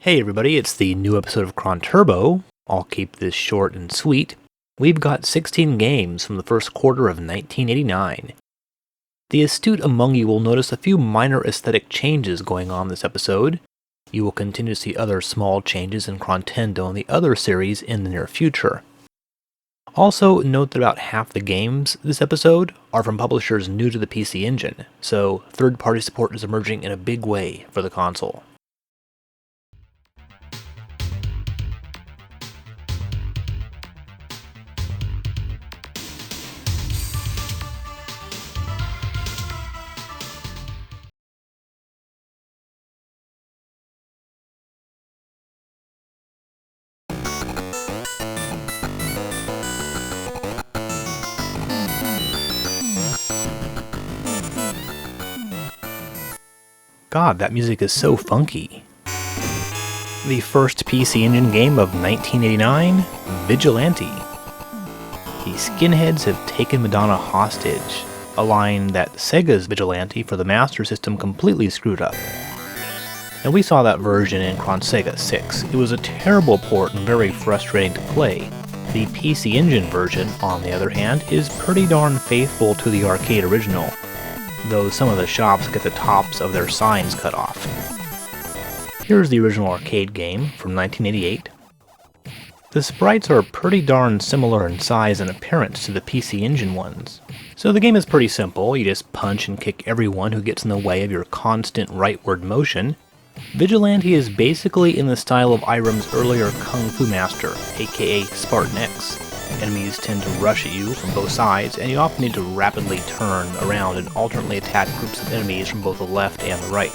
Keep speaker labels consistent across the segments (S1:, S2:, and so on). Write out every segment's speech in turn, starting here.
S1: Hey everybody, it's the new episode of Chronturbo. I'll keep this short and sweet. We've got 16 games from the first quarter of 1989. The astute among you will notice a few minor aesthetic changes going on this episode. You will continue to see other small changes in Chrontendo and the other series in the near future. Also, note that about half the games this episode are from publishers new to the PC Engine, so third-party support is emerging in a big way for the console. God, that music is so funky. The first PC Engine game of 1989, Vigilante. The skinheads have taken Madonna hostage, a line that Sega's Vigilante for the Master System completely screwed up. And we saw that version in Chrontendo 6. It was a terrible port and very frustrating to play. The PC Engine version, on the other hand, is pretty darn faithful to the arcade original, though some of the shops get the tops of their signs cut off. Here's the original arcade game from 1988. The sprites are pretty darn similar in size and appearance to the PC Engine ones. So the game is pretty simple. You just punch and kick everyone who gets in the way of your constant rightward motion. Vigilante is basically in the style of Irem's earlier Kung Fu Master, aka Spartan X. Enemies tend to rush at you from both sides, and you often need to rapidly turn around and alternately attack groups of enemies from both the left and the right.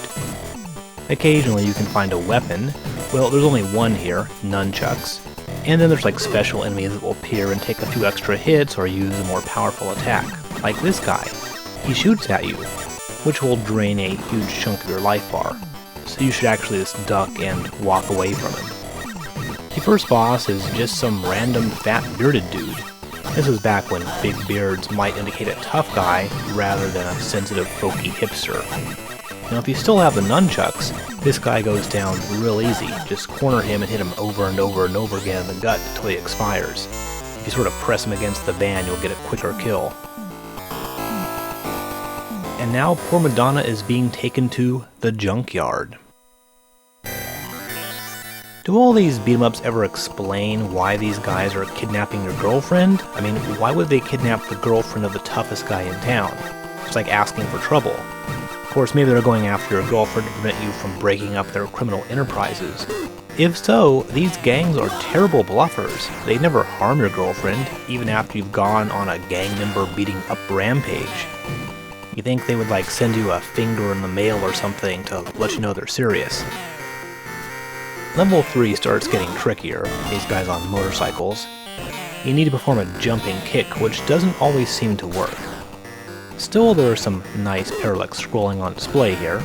S1: Occasionally you can find a weapon. Well, there's only one here, nunchucks. And then there's like special enemies that will appear and take a few extra hits or use a more powerful attack. Like this guy. He shoots at you, which will drain a huge chunk of your life bar. So you should actually just duck and walk away from him. The first boss is just some random fat bearded dude. This was back when big beards might indicate a tough guy rather than a sensitive folky hipster. Now if you still have the nunchucks, this guy goes down real easy. Just corner him and hit him over and over and over again in the gut until he expires. If you sort of press him against the van, you'll get a quicker kill. And now poor Madonna is being taken to the junkyard. Do all these beat-em-ups ever explain why these guys are kidnapping your girlfriend? I mean, why would they kidnap the girlfriend of the toughest guy in town? It's like asking for trouble. Of course, maybe they're going after your girlfriend to prevent you from breaking up their criminal enterprises. If so, these gangs are terrible bluffers. They never harm your girlfriend, even after you've gone on a gang member beating up rampage. You think they would like send you a finger in the mail or something to let you know they're serious. Level 3 starts getting trickier, these guys on motorcycles. You need to perform a jumping kick, which doesn't always seem to work. Still, there are some nice parallax scrolling on display here,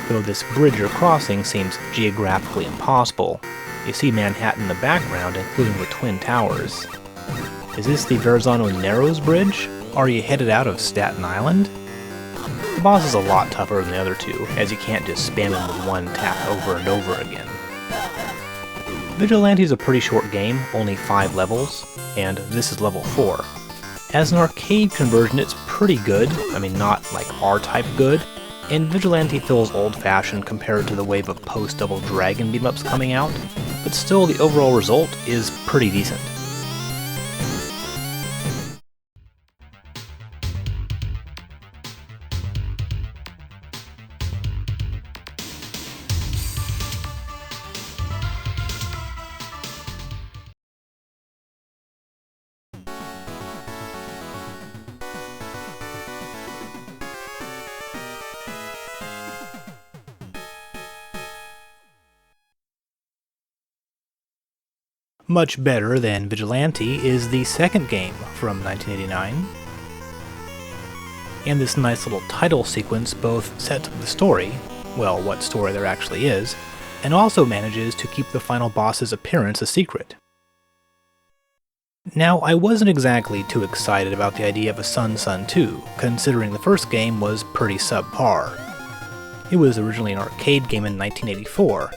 S1: though this bridge you're crossing seems geographically impossible. You see Manhattan in the background, including the Twin Towers. Is this the Verrazano-Narrows Bridge? Are you headed out of Staten Island? The boss is a lot tougher than the other two, as you can't just spam him with one tap over and over again. Vigilante is a pretty short game, only 5 levels, and this is level 4. As an arcade conversion, it's pretty good. I mean, not like R-type good, and Vigilante feels old-fashioned compared to the wave of post-Double Dragon beat-em-ups coming out, but still the overall result is pretty decent. Much better than Vigilante is the second game from 1989. And this nice little title sequence both sets up the story, well, what story there actually is, and also manages to keep the final boss's appearance a secret. Now, I wasn't exactly too excited about the idea of a SonSon II, considering the first game was pretty subpar. It was originally an arcade game in 1984,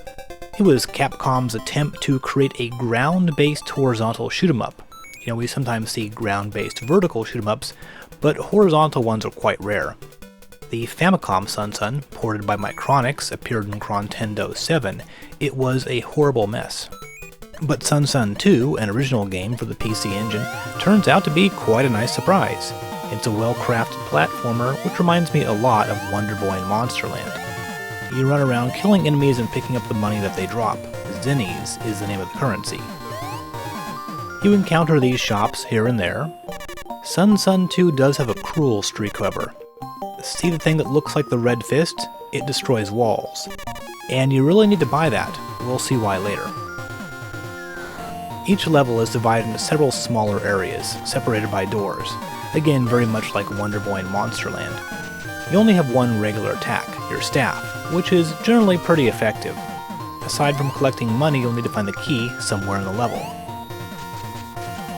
S1: It was Capcom's attempt to create a ground-based horizontal shoot-'em-up. You know, we sometimes see ground-based vertical shoot-'em-ups, but horizontal ones are quite rare. The Famicom SonSon, ported by Micronix, appeared in Chrontendo 7. It was a horrible mess. But SonSon II, an original game for the PC Engine, turns out to be quite a nice surprise. It's a well-crafted platformer, which reminds me a lot of Wonder Boy and Monsterland. You run around killing enemies and picking up the money that they drop. Zennies is the name of the currency. You encounter these shops here and there. SonSon II does have a cruel streak, however. See the thing that looks like the red fist? It destroys walls. And you really need to buy that. We'll see why later. Each level is divided into several smaller areas, separated by doors. Again, very much like Wonder Boy and Monsterland. You only have one regular attack, your staff, which is generally pretty effective. Aside from collecting money, you'll need to find the key somewhere in the level.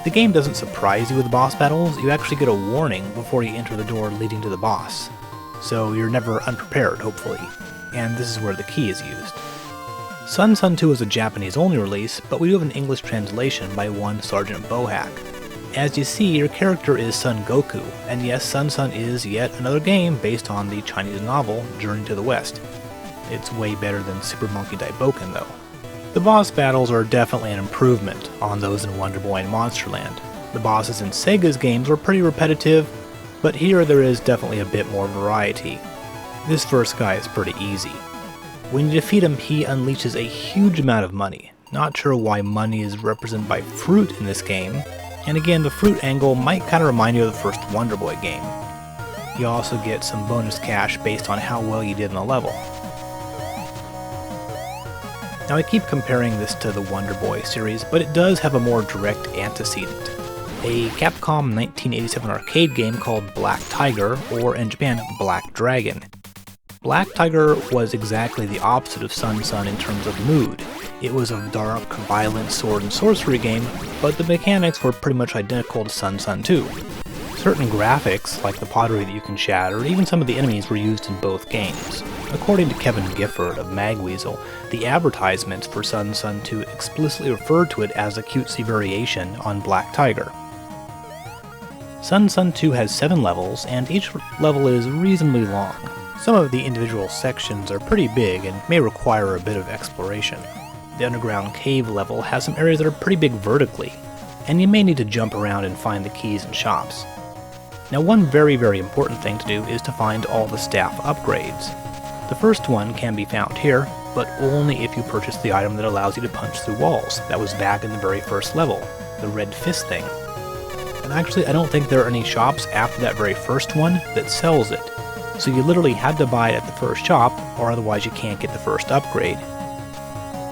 S1: The game doesn't surprise you with boss battles, you actually get a warning before you enter the door leading to the boss. So you're never unprepared, hopefully. And this is where the key is used. SonSon II is a Japanese-only release, but we do have an English translation by one Sergeant Bohack. As you see, your character is Son Goku, and yes, SonSon is yet another game based on the Chinese novel Journey to the West. It's way better than Super Monkey Daiboken, though. The boss battles are definitely an improvement on those in Wonder Boy and Monsterland. The bosses in Sega's games were pretty repetitive, but here there is definitely a bit more variety. This first guy is pretty easy. When you defeat him, he unleashes a huge amount of money. Not sure why money is represented by fruit in this game, and again, the fruit angle might kind of remind you of the first Wonder Boy game. You also get some bonus cash based on how well you did in the level. Now I keep comparing this to the Wonder Boy series, but it does have a more direct antecedent. A Capcom 1987 arcade game called Black Tiger, or in Japan, Black Dragon. Black Tiger was exactly the opposite of SonSon in terms of mood. It was a dark, violent sword and sorcery game, but the mechanics were pretty much identical to SonSon II. Certain graphics, like the pottery that you can shatter, even some of the enemies were used in both games. According to Kevin Gifford of Magweasel, the advertisements for SonSon II explicitly referred to it as a cutesy variation on Black Tiger. SonSon II has 7 levels, and each level is reasonably long. Some of the individual sections are pretty big and may require a bit of exploration. The underground cave level has some areas that are pretty big vertically, and you may need to jump around and find the keys and shops. Now one very important thing to do is to find all the staff upgrades. The first one can be found here, but only if you purchase the item that allows you to punch through walls. That was back in the very first level, the red fist thing. And actually I don't think there are any shops after that very first one that sells it. So you literally had to buy it at the first shop, or otherwise you can't get the first upgrade.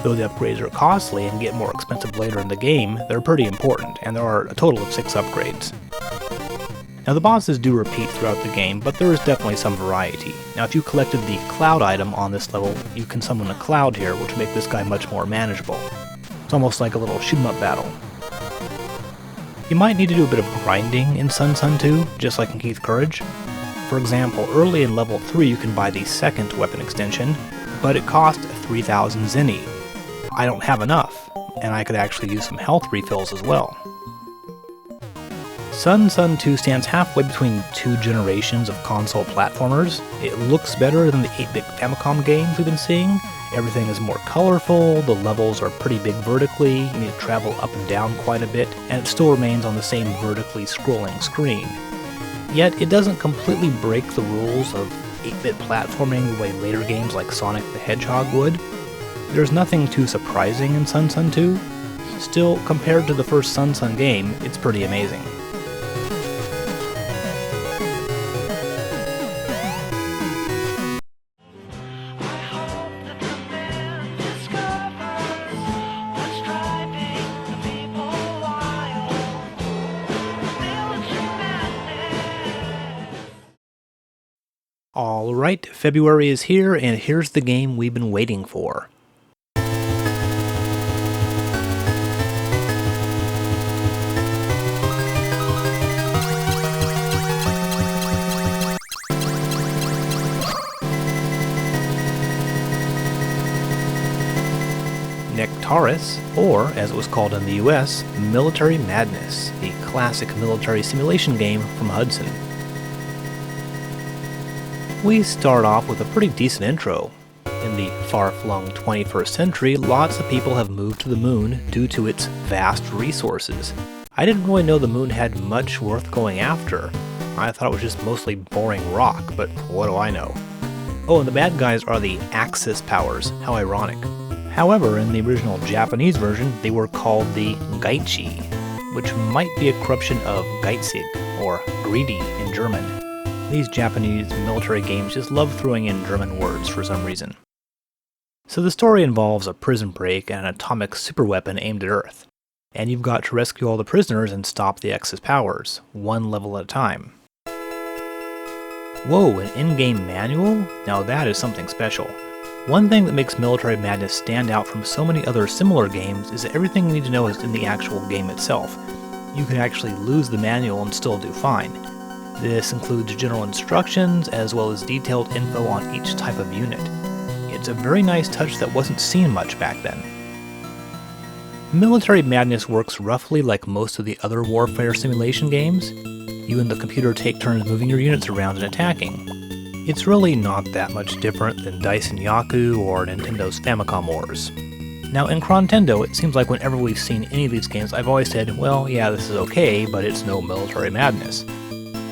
S1: Though the upgrades are costly and get more expensive later in the game, they're pretty important, and there are a total of 6 upgrades. Now the bosses do repeat throughout the game, but there is definitely some variety. Now if you collected the cloud item on this level, you can summon a cloud here, which will make this guy much more manageable. It's almost like a little shoot-'em-up battle. You might need to do a bit of grinding in SonSon II, just like in Keith Courage. For example, early in level 3 you can buy the second weapon extension, but it costs 3,000 zenny. I don't have enough, and I could actually use some health refills as well. SonSon II stands halfway between 2 generations of console platformers. It looks better than the 8-bit Famicom games we've been seeing. Everything is more colorful, the levels are pretty big vertically, you need to travel up and down quite a bit, and it still remains on the same vertically scrolling screen. Yet it doesn't completely break the rules of 8-bit platforming the way later games like Sonic the Hedgehog would. There's nothing too surprising in SonSon II. Still, compared to the first SonSon game, it's pretty amazing. Alright, February is here, and here's the game we've been waiting for. Nectaris, or as it was called in the US, Military Madness, the classic military simulation game from Hudson. We start off with a pretty decent intro. In the far-flung 21st century, lots of people have moved to the moon due to its vast resources. I didn't really know the moon had much worth going after. I thought it was just mostly boring rock, but what do I know? Oh, and the bad guys are the Axis powers. How ironic. However, in the original Japanese version, they were called the Gaichi, which might be a corruption of Geizig, or greedy in German. These Japanese military games just love throwing in German words for some reason. So the story involves a prison break and an atomic superweapon aimed at Earth. And you've got to rescue all the prisoners and stop the Axis powers, one level at a time. Whoa, an in-game manual? Now that is something special. One thing that makes Military Madness stand out from so many other similar games is that everything you need to know is in the actual game itself. You can actually lose the manual and still do fine. This includes general instructions as well as detailed info on each type of unit. It's a very nice touch that wasn't seen much back then. Military Madness works roughly like most of the other warfare simulation games. You and the computer take turns moving your units around and attacking. It's really not that much different than Daisen Yaku or Nintendo's Famicom Wars. Now in Chrontendo, it seems like whenever we've seen any of these games, I've always said, well, yeah, this is okay, but it's no Military Madness.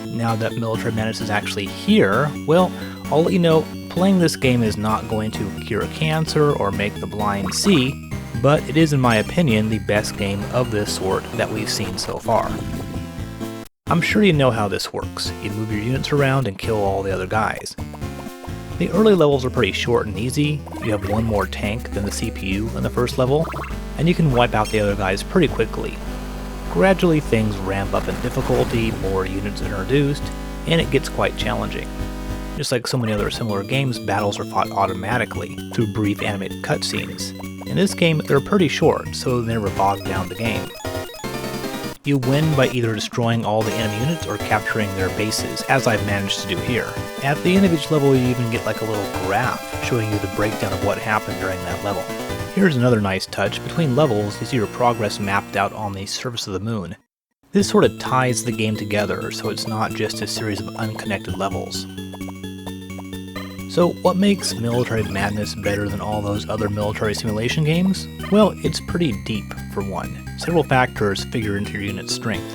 S1: Now that Military Madness is actually here, well, I'll let you know, playing this game is not going to cure cancer or make the blind see, but it is in my opinion the best game of this sort that we've seen so far. I'm sure you know how this works. You move your units around and kill all the other guys. The early levels are pretty short and easy. You have one more tank than the CPU in the first level, and you can wipe out the other guys pretty quickly. Gradually things ramp up in difficulty, more units are introduced, and it gets quite challenging. Just like so many other similar games, battles are fought automatically through brief animated cutscenes. In this game, they're pretty short, so they never bog down the game. You win by either destroying all the enemy units or capturing their bases, as I've managed to do here. At the end of each level you even get like a little graph showing you the breakdown of what happened during that level. Here's another nice touch. Between levels you see your progress mapped out on the surface of the moon. This sort of ties the game together so it's not just a series of unconnected levels. So what makes Military Madness better than all those other military simulation games? Well, it's pretty deep, for one. Several factors figure into your unit's strength.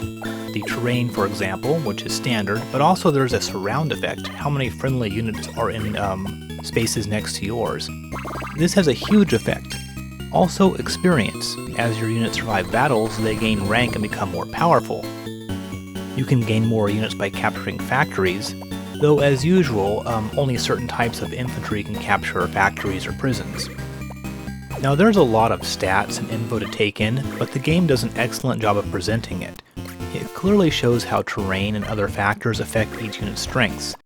S1: The terrain, for example, which is standard, but also there's a surround effect, how many friendly units are in spaces next to yours. This has a huge effect. Also experience. As your units survive battles, they gain rank and become more powerful. You can gain more units by capturing factories, though as usual, only certain types of infantry can capture factories or prisons. Now there's a lot of stats and info to take in, but the game does an excellent job of presenting it. It clearly shows how terrain and other factors affect each unit's strengths.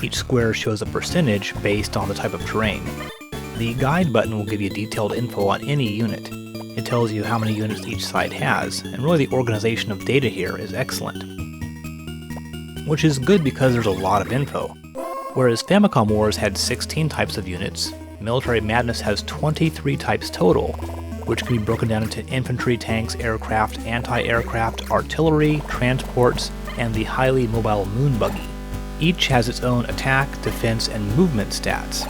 S1: Each square shows a percentage based on the type of terrain. The guide button will give you detailed info on any unit. It tells you how many units each side has, and really the organization of data here is excellent. Which is good because there's a lot of info. Whereas Famicom Wars had 16 types of units, Military Madness has 23 types total, which can be broken down into infantry, tanks, aircraft, anti-aircraft, artillery, transports, and the highly mobile moon buggy. Each has its own attack, defense, and movement stats.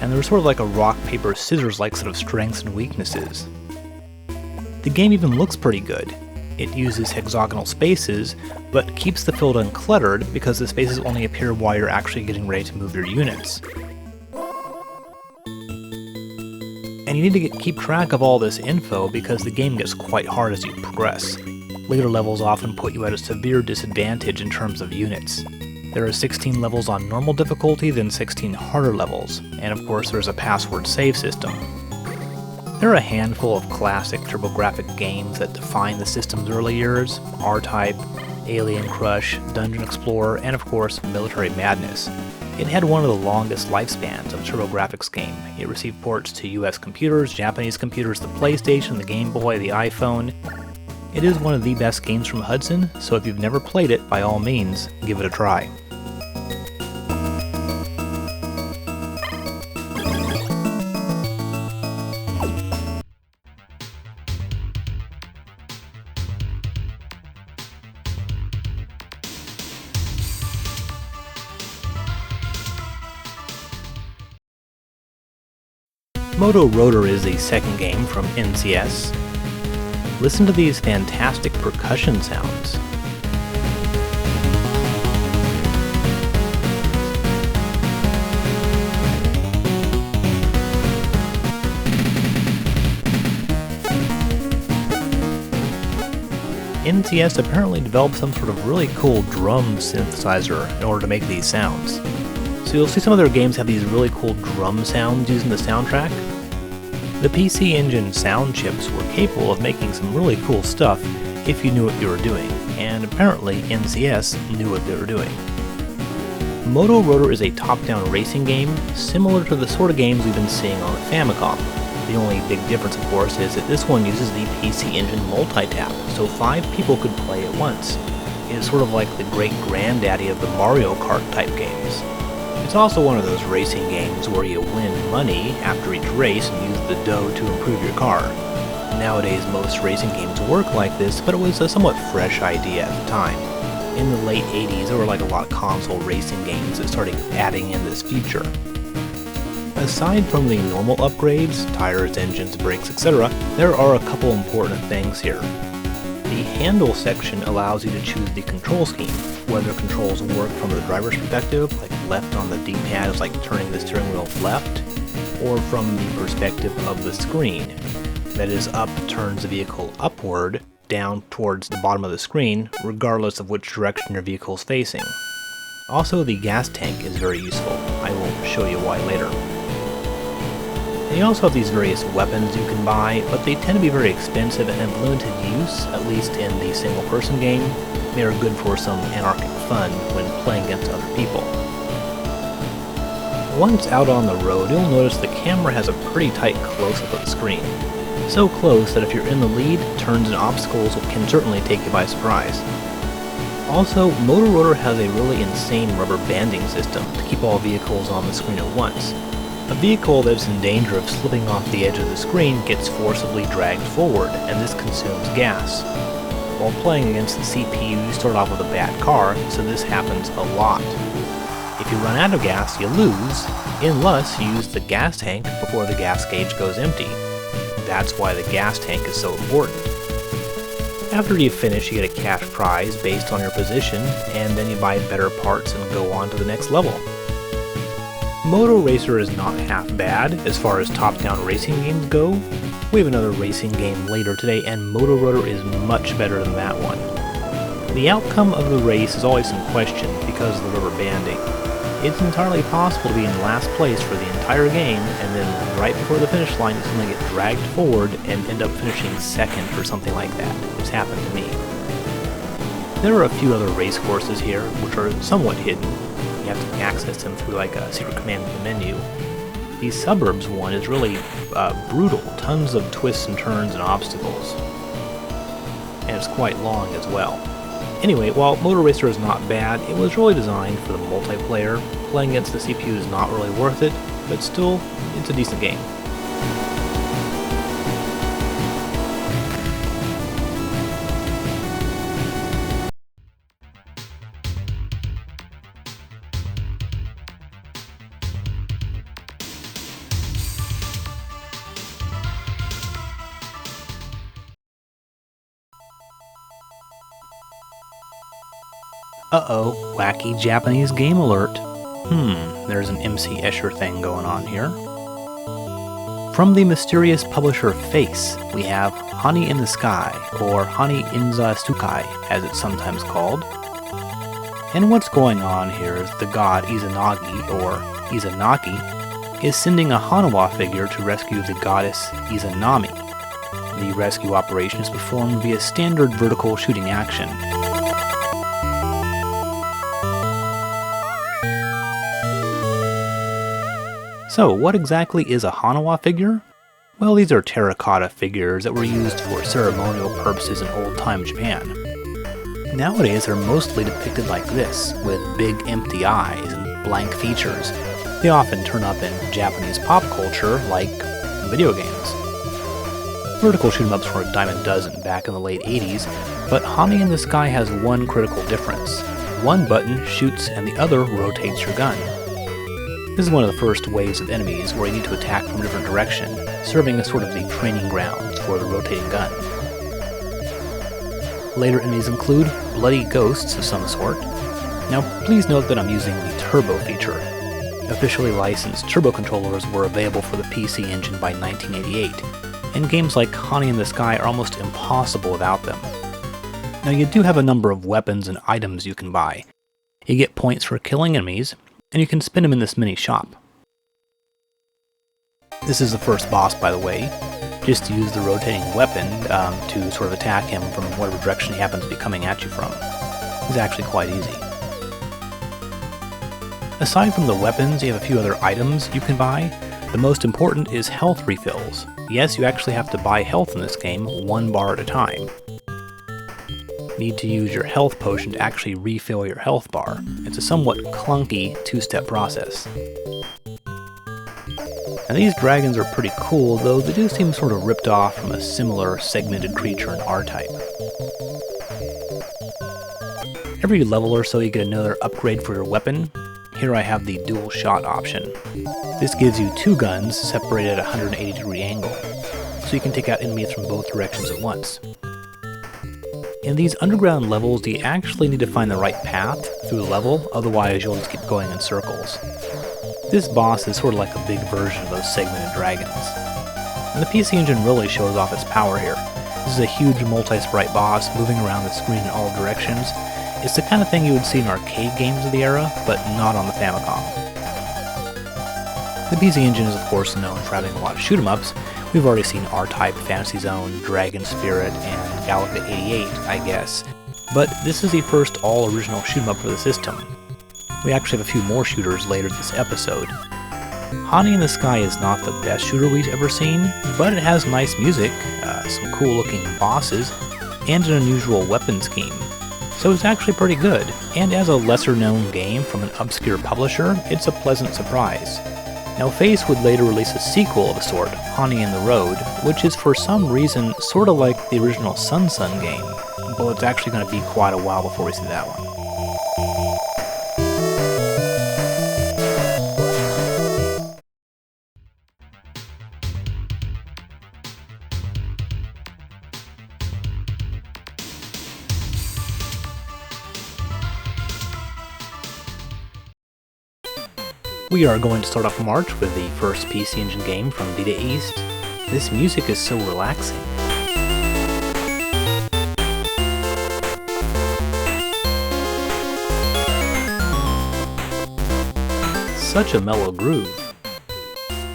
S1: And there's sort of like a rock, paper, scissors-like set of strengths and weaknesses. The game even looks pretty good. It uses hexagonal spaces, but keeps the field uncluttered because the spaces only appear while you're actually getting ready to move your units. And you need to keep track of all this info because the game gets quite hard as you progress. Later levels often put you at a severe disadvantage in terms of units. There are 16 levels on normal difficulty, then 16 harder levels, and of course there's a password save system. There are a handful of classic Turbografx games that define the system's early years: R-Type, Alien Crush, Dungeon Explorer, and of course Military Madness. It had one of the longest lifespans of a Turbografx game. It received ports to US computers, Japanese computers, the PlayStation, the Game Boy, the iPhone. It is one of the best games from Hudson, so if you've never played it, by all means, give it a try. Moto Rotor is the second game from NCS. Listen to these fantastic percussion sounds. NCS apparently developed some sort of really cool drum synthesizer in order to make these sounds. So you'll see some of their games have these really cool drum sounds using the soundtrack. The PC Engine sound chips were capable of making some really cool stuff if you knew what you were doing, and apparently NCS knew what they were doing. Moto Rotor is a top-down racing game similar to the sort of games we've been seeing on the Famicom. The only big difference, of course, is that this one uses the PC Engine multi-tap, so 5 people could play at once. It is sort of like the great granddaddy of the Mario Kart type games. It's also one of those racing games where you win money after each race and use the dough to improve your car. Nowadays most racing games work like this, but it was a somewhat fresh idea at the time. In the late 80s there were like a lot of console racing games that started adding in this feature. Aside from the normal upgrades, tires, engines, brakes, etc., there are a couple important things here. The handle section allows you to choose the control scheme, whether controls work from the driver's perspective, like left on the D-pad is like turning the steering wheel left, or from the perspective of the screen. That is, up turns the vehicle upward, down towards the bottom of the screen, regardless of which direction your vehicle is facing. Also, the gas tank is very useful. I will show you why later. They also have these various weapons you can buy, but they tend to be very expensive and have limited use, at least in the single-person game. They are good for some anarchic fun when playing against other people. Once out on the road, you'll notice the camera has a pretty tight close-up of the screen. So close that if you're in the lead, turns and obstacles can certainly take you by surprise. Also, Moto Rotor has a really insane rubber banding system to keep all vehicles on the screen at once. A vehicle that's in danger of slipping off the edge of the screen gets forcibly dragged forward, and this consumes gas. While playing against the CPU, you start off with a bad car, so this happens a lot. If you run out of gas, you lose, unless you use the gas tank before the gas gauge goes empty. That's why the gas tank is so important. After you finish, you get a cash prize based on your position, and then you buy better parts and go on to the next level. Moto Racer is not half bad as far as top-down racing games go. We have another racing game later today, and Moto Rotor is much better than that one. The outcome of the race is always in question because of the rubber banding. It's entirely possible to be in last place for the entire game, and then right before the finish line you suddenly get dragged forward and end up finishing second or something like that. It's happened to me. There are a few other race courses here, which are somewhat hidden. You have to access them through like a secret command in the menu. The suburbs one is really brutal, tons of twists and turns and obstacles. And it's quite long as well. Anyway, while Moto Racer is not bad, it was really designed for the multiplayer. Playing against the CPU is not really worth it, but still, it's a decent game. Uh-oh, wacky Japanese game alert. There's an MC Escher thing going on here. From the mysterious publisher Face, we have Hanii in the Sky, or Hanii Inza Tsukai, as it's sometimes called. And what's going on here is the god Izanagi, or Izanaki, is sending a Hanawa figure to rescue the goddess Izanami. The rescue operation is performed via standard vertical shooting action. So, what exactly is a Hanawa figure? Well, these are terracotta figures that were used for ceremonial purposes in old-time Japan. Nowadays, they're mostly depicted like this, with big empty eyes and blank features. They often turn up in Japanese pop culture, like video games. Vertical shoot-em-ups were a dime a dozen back in the late 80s, but Hanii in the Sky has one critical difference. One button shoots and the other rotates your gun. This is one of the first waves of enemies where you need to attack from a different direction, serving as sort of the training grounds for the rotating gun. Later enemies include bloody ghosts of some sort. Now please note that I'm using the Turbo feature. Officially licensed turbo controllers were available for the PC Engine by 1988, and games like Hanii in the Sky are almost impossible without them. Now you do have a number of weapons and items you can buy. You get points for killing enemies, and you can spin them in this mini shop. This is the first boss, by the way. Just use the rotating weapon to sort of attack him from whatever direction he happens to be coming at you from. It's actually quite easy. Aside from the weapons, you have a few other items you can buy. The most important is health refills. Yes, you actually have to buy health in this game, 1 bar at a time. Need to use your health potion to actually refill your health bar. It's a somewhat clunky 2-step process. Now these dragons are pretty cool, though they do seem sort of ripped off from a similar segmented creature in R-Type. Every level or so you get another upgrade for your weapon. Here I have the dual shot option. This gives you 2 guns separated at a 180-degree angle, so you can take out enemies from both directions at once. In these underground levels, you actually need to find the right path through the level, otherwise you'll just keep going in circles. This boss is sort of like a big version of those segmented dragons. And the PC Engine really shows off its power here. This is a huge multi-sprite boss moving around the screen in all directions. It's the kind of thing you would see in arcade games of the era, but not on the Famicom. The PC Engine is of course known for having a lot of shoot-'em-ups. We've already seen R-Type, Fantasy Zone, Dragon Spirit, and Galaga 88, I guess. But this is the first all-original shoot-'em-up for the system. We actually have a few more shooters later this episode. Hanii in the Sky is not the best shooter we've ever seen, but it has nice music, some cool-looking bosses, and an unusual weapon scheme. So it's actually pretty good, and as a lesser-known game from an obscure publisher, it's a pleasant surprise. Now Face would later release a sequel of a sort, Hanii in the Road, which is for some reason sort of like the original SonSon game, but it's actually going to be quite a while before we see that one. We are going to start off March with the first PC Engine game from Vita East. This music is so relaxing. Such a mellow groove.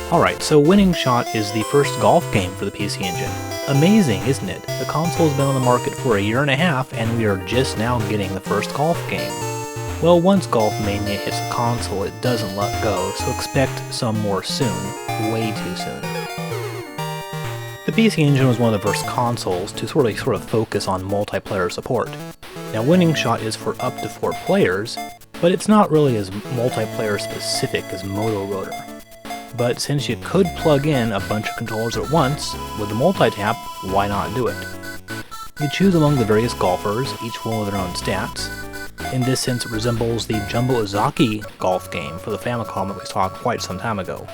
S1: Alright, so Winning Shot is the first golf game for the PC Engine. Amazing, isn't it? The console's been on the market for 1.5 years, and we are just now getting the first golf game. Well, once Golf Mania hits the console, it doesn't let go, so expect some more soon. Way too soon. The PC Engine was one of the first consoles to sort of focus on multiplayer support. Now, Winning Shot is for up to 4 players, but it's not really as multiplayer specific as Moto Rotor. But since you could plug in a bunch of controllers at once, with the multi-tap, why not do it? You choose among the various golfers, each one with their own stats. In this sense, it resembles the Jumbo Ozaki golf game for the Famicom that we saw quite some time ago.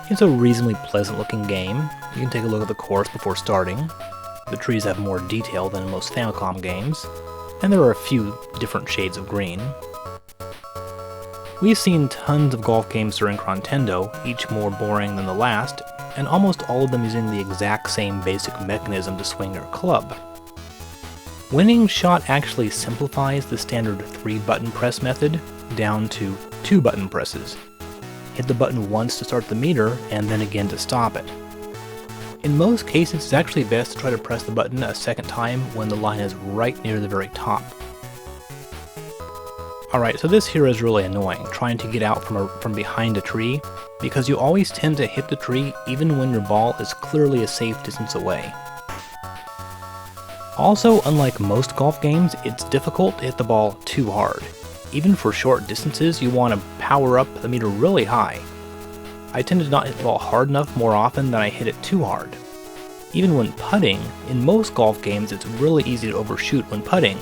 S1: It's a reasonably pleasant-looking game. You can take a look at the course before starting. The trees have more detail than in most Famicom games, and there are a few different shades of green. We've seen tons of golf games during Chrontendo, each more boring than the last, and almost all of them using the exact same basic mechanism to swing your club. Winning Shot actually simplifies the standard 3-button press method down to 2-button presses. Hit the button once to start the meter, and then again to stop it. In most cases, it's actually best to try to press the button a second time when the line is right near the very top. Alright, so this here is really annoying, trying to get out from behind a tree, because you always tend to hit the tree even when your ball is clearly a safe distance away. Also, unlike most golf games, it's difficult to hit the ball too hard. Even for short distances, you want to power up the meter really high. I tend to not hit the ball hard enough more often than I hit it too hard. Even when putting, in most golf games it's really easy to overshoot when putting,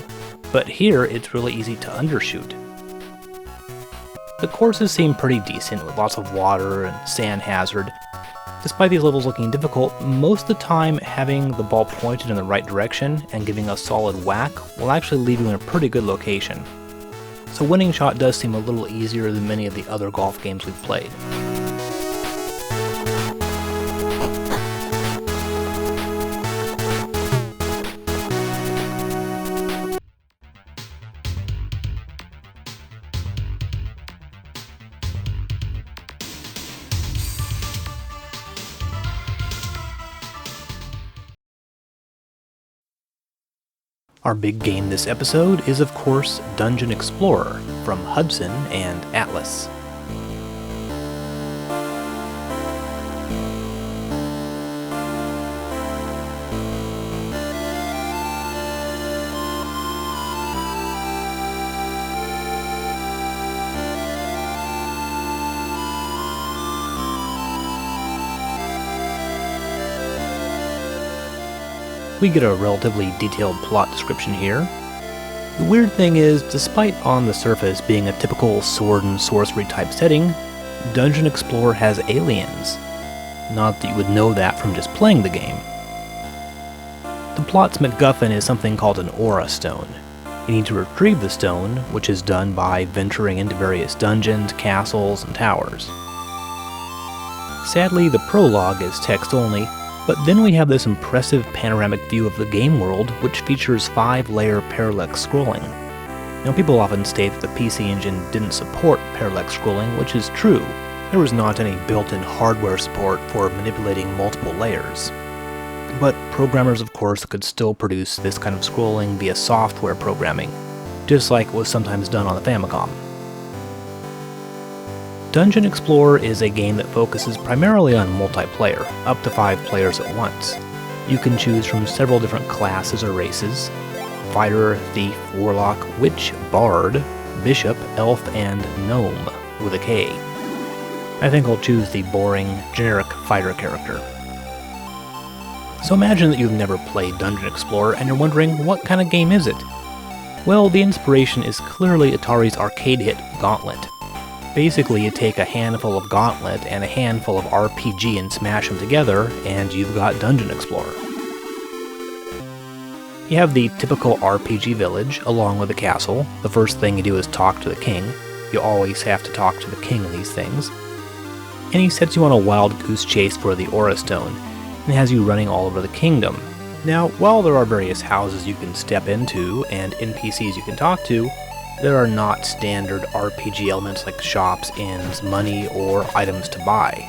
S1: but here it's really easy to undershoot. The courses seem pretty decent, with lots of water and sand hazard. Despite these levels looking difficult, most of the time having the ball pointed in the right direction and giving a solid whack will actually leave you in a pretty good location. So winning shot does seem a little easier than many of the other golf games we've played. Our big game this episode is, of course, Dungeon Explorer from Hudson and Atlas. We get a relatively detailed plot description here. The weird thing is, despite on the surface being a typical sword and sorcery type setting, Dungeon Explorer has aliens. Not that you would know that from just playing the game. The plot's MacGuffin is something called an aura stone. You need to retrieve the stone, which is done by venturing into various dungeons, castles, and towers. Sadly, the prologue is text only, but then we have this impressive panoramic view of the game world, which features 5-layer parallax scrolling. Now, people often state that the PC Engine didn't support parallax scrolling, which is true. There was not any built-in hardware support for manipulating multiple layers. But programmers, of course, could still produce this kind of scrolling via software programming, just like was sometimes done on the Famicom. Dungeon Explorer is a game that focuses primarily on multiplayer, up to 5 players at once. You can choose from several different classes or races: fighter, thief, warlock, witch, bard, bishop, elf, and gnome, with a K. I think I'll choose the boring, generic fighter character. So imagine that you've never played Dungeon Explorer and you're wondering, what kind of game is it? Well, the inspiration is clearly Atari's arcade hit Gauntlet. Basically, you take a handful of Gauntlet and a handful of RPG and smash them together, and you've got Dungeon Explorer. You have the typical RPG village, along with a castle. The first thing you do is talk to the king. You always have to talk to the king in these things. And he sets you on a wild goose chase for the Aura Stone, and has you running all over the kingdom. Now, while there are various houses you can step into, and NPCs you can talk to, there are not standard RPG elements like shops, inns, money, or items to buy.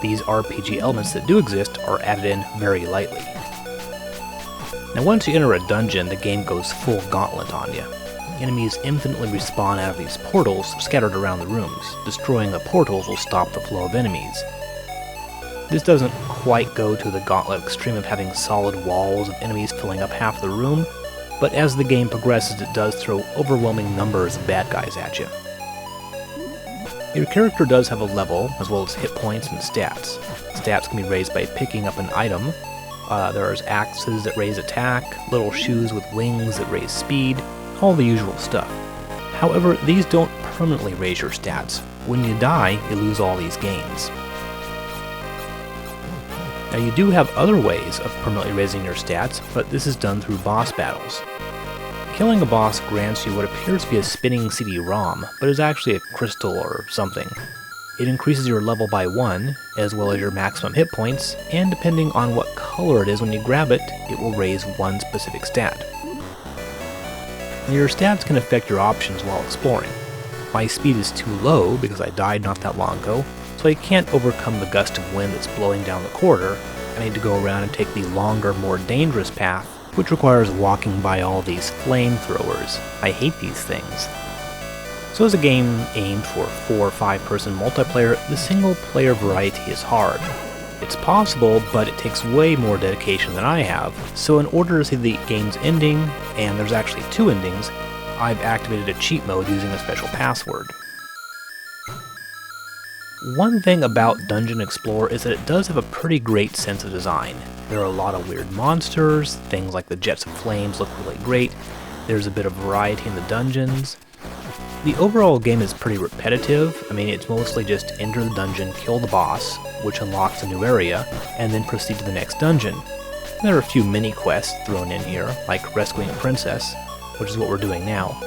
S1: These RPG elements that do exist are added in very lightly. Now, once you enter a dungeon, the game goes full Gauntlet on you. Enemies infinitely respawn out of these portals scattered around the rooms. Destroying the portals will stop the flow of enemies. This doesn't quite go to the Gauntlet extreme of having solid walls of enemies filling up half the room, but as the game progresses, it does throw overwhelming numbers of bad guys at you. Your character does have a level, as well as hit points and stats. Stats can be raised by picking up an item. There's axes that raise attack, little shoes with wings that raise speed, all the usual stuff. However, these don't permanently raise your stats. When you die, you lose all these gains. Now, you do have other ways of permanently raising your stats, but this is done through boss battles. Killing a boss grants you what appears to be a spinning CD-ROM, but is actually a crystal or something. It increases your level by 1, as well as your maximum hit points, and depending on what color it is when you grab it, it will raise one specific stat. Now, your stats can affect your options while exploring. My speed is too low because I died not that long ago, so I can't overcome the gust of wind that's blowing down the corridor. I need to go around and take the longer, more dangerous path, which requires walking by all these flamethrowers. I hate these things. So as a game aimed for 4 or 5 person multiplayer, the single player variety is hard. It's possible, but it takes way more dedication than I have, so in order to see the game's ending, and there's actually 2 endings, I've activated a cheat mode using a special password. One thing about Dungeon Explorer is that it does have a pretty great sense of design. There are a lot of weird monsters, things like the jets of flames look really great, there's a bit of variety in the dungeons, The overall game is pretty repetitive. I mean, it's mostly just enter the dungeon, kill the boss, which unlocks a new area, and then proceed to the next dungeon. There are a few mini-quests thrown in here, like rescuing a princess, which is what we're doing now.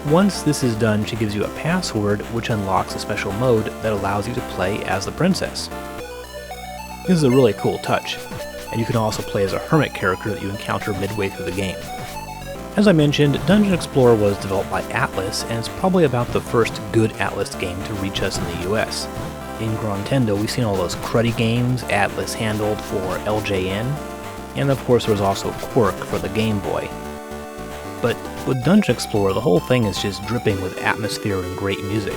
S1: Once this is done, she gives you a password, which unlocks a special mode that allows you to play as the princess. This is a really cool touch, and you can also play as a hermit character that you encounter midway through the game. As I mentioned, Dungeon Explorer was developed by Atlus, and it's probably about the first good Atlus game to reach us in the US. In Chrontendo, we've seen all those cruddy games Atlus handled for LJN, and of course there was also Quirk for the Game Boy. But with Dungeon Explorer, the whole thing is just dripping with atmosphere and great music.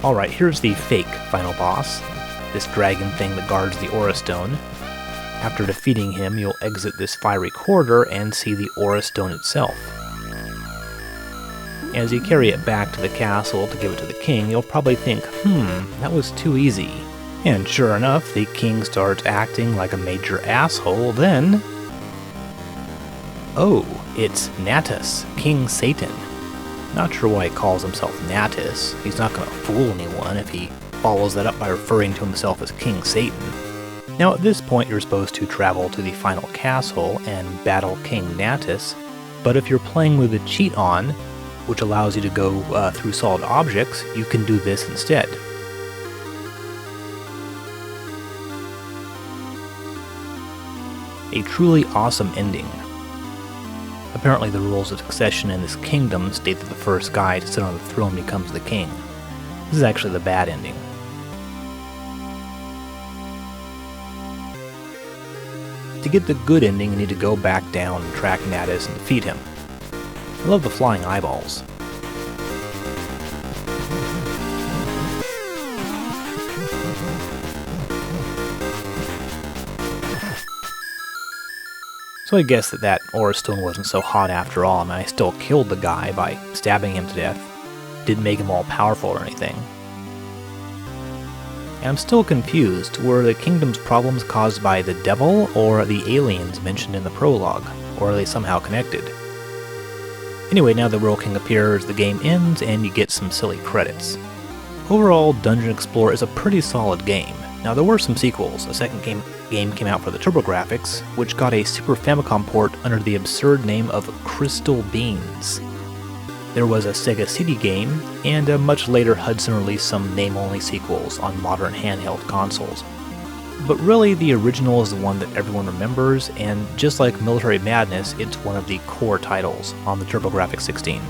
S1: Alright, here's the fake final boss, this dragon thing that guards the Aura Stone. After defeating him, you'll exit this fiery corridor and see the Aura Stone itself. As you carry it back to the castle to give it to the king, you'll probably think, that was too easy. And sure enough, the king starts acting like a major asshole, then... oh, it's Natus, King Satan. Not sure why he calls himself Natus. He's not going to fool anyone if he follows that up by referring to himself as King Satan. Now at this point you're supposed to travel to the final castle and battle King Natus, but if you're playing with the cheat on, which allows you to go through solid objects, you can do this instead. A truly awesome ending. Apparently the rules of succession in this kingdom state that the first guy to sit on the throne becomes the king. This is actually the bad ending. To get the good ending, you need to go back down and track Natus and defeat him. I love the flying eyeballs. So I guess that Aura Stone wasn't so hot after all, and I still killed the guy by stabbing him to death. Didn't make him all powerful or anything. And I'm still confused. Were the kingdom's problems caused by the devil or the aliens mentioned in the prologue? Or are they somehow connected? Anyway, now the Royal King appears, the game ends, and you get some silly credits. Overall, Dungeon Explorer is a pretty solid game. Now there were some sequels. A second game came out for the Turbografx, which got a Super Famicom port under the absurd name of Crystal Beans. There was a Sega CD game, and much later Hudson released some name-only sequels on modern handheld consoles. But really, the original is the one that everyone remembers, and just like Military Madness, it's one of the core titles on the Turbografx 16.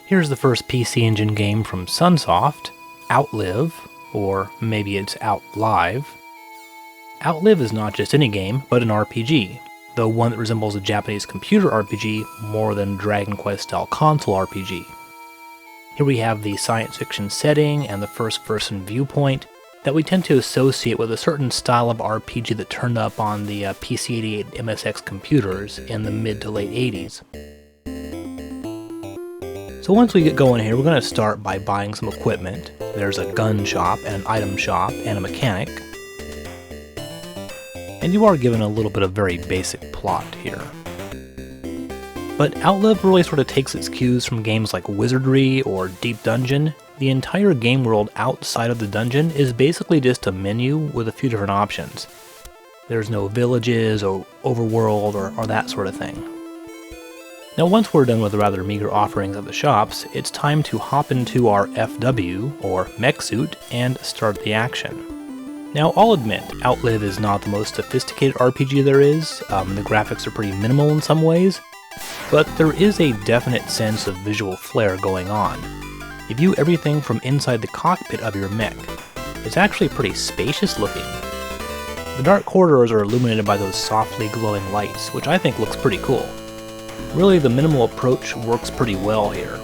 S1: Here's the first PC Engine game from Sunsoft, Outlive, or maybe it's Outlive. Outlive is not just any game, but an RPG, though one that resembles a Japanese computer RPG more than Dragon Quest-style console RPG. Here we have the science fiction setting and the first-person viewpoint that we tend to associate with a certain style of RPG that turned up on the PC-88 MSX computers in the mid to late 80s. So once we get going here, we're going to start by buying some equipment. There's a gun shop, and an item shop, and a mechanic. And you are given a little bit of very basic plot here. But Outlive really sort of takes its cues from games like Wizardry or Deep Dungeon. The entire game world outside of the dungeon is basically just a menu with a few different options. There's no villages or overworld or that sort of thing. Now once we're done with the rather meager offerings at the shops, it's time to hop into our FW, or mech suit, and start the action. Now I'll admit, Outlive is not the most sophisticated RPG there is, the graphics are pretty minimal in some ways, but there is a definite sense of visual flair going on. You view everything from inside the cockpit of your mech. It's actually pretty spacious looking. The dark corridors are illuminated by those softly glowing lights, which I think looks pretty cool. Really, the minimal approach works pretty well here.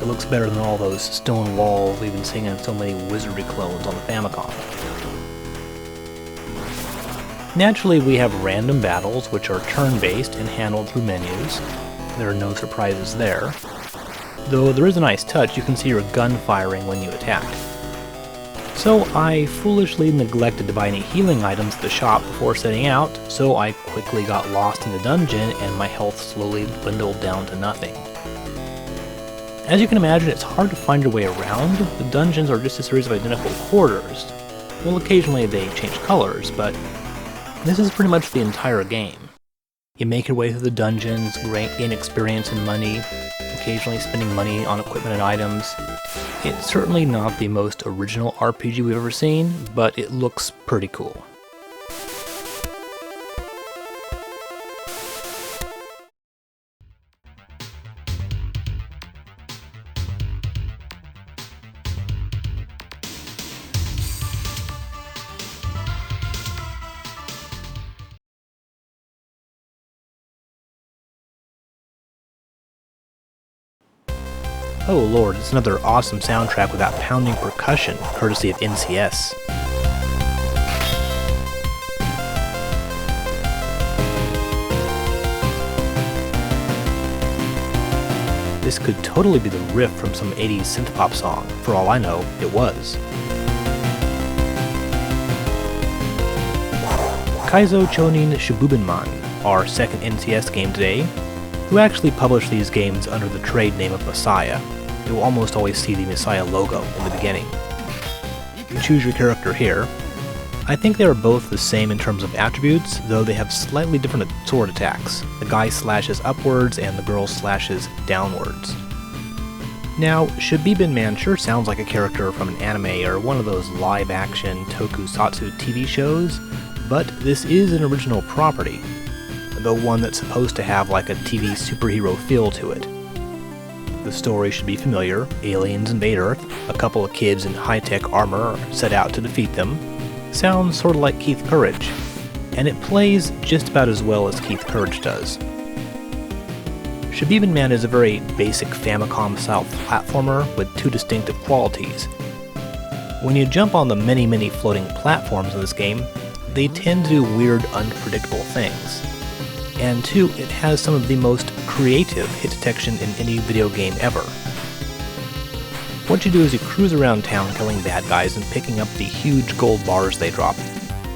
S1: It looks better than all those stone walls we've been seeing in so many Wizardry clones on the Famicom. Naturally, we have random battles, which are turn-based and handled through menus. There are no surprises there. Though there is a nice touch, you can see your gun firing when you attack. So I foolishly neglected to buy any healing items at the shop before setting out, so I quickly got lost in the dungeon and my health slowly dwindled down to nothing. As you can imagine, it's hard to find your way around. The dungeons are just a series of identical corridors. Well, occasionally they change colors, but this is pretty much the entire game. You make your way through the dungeons, gain experience and money, occasionally spending money on equipment and items. It's certainly not the most original RPG we've ever seen, but it looks pretty cool. Oh lord, it's another awesome soundtrack with that pounding percussion, courtesy of NCS. This could totally be the riff from some 80s synthpop song. For all I know, it was. Kaizou Chounin Shubibinman, our second NCS game today, who actually published these games under the trade name of Messiah. You will almost always see the Messiah logo in the beginning. You choose your character here. I think they are both the same in terms of attributes, though they have slightly different sword attacks. The guy slashes upwards and the girl slashes downwards. Now, Shubibinman sure sounds like a character from an anime or one of those live-action tokusatsu TV shows, but this is an original property, though one that's supposed to have like a TV superhero feel to it. The story should be familiar. Aliens invade Earth, a couple of kids in high-tech armor set out to defeat them. Sounds sort of like Keith Courage, and it plays just about as well as Keith Courage does. Shubibinman is a very basic Famicom-style platformer with two distinctive qualities. When you jump on the many floating platforms in this game, they tend to do weird, unpredictable things. And two, it has some of the most creative hit detection in any video game ever. What you do is you cruise around town killing bad guys and picking up the huge gold bars they drop.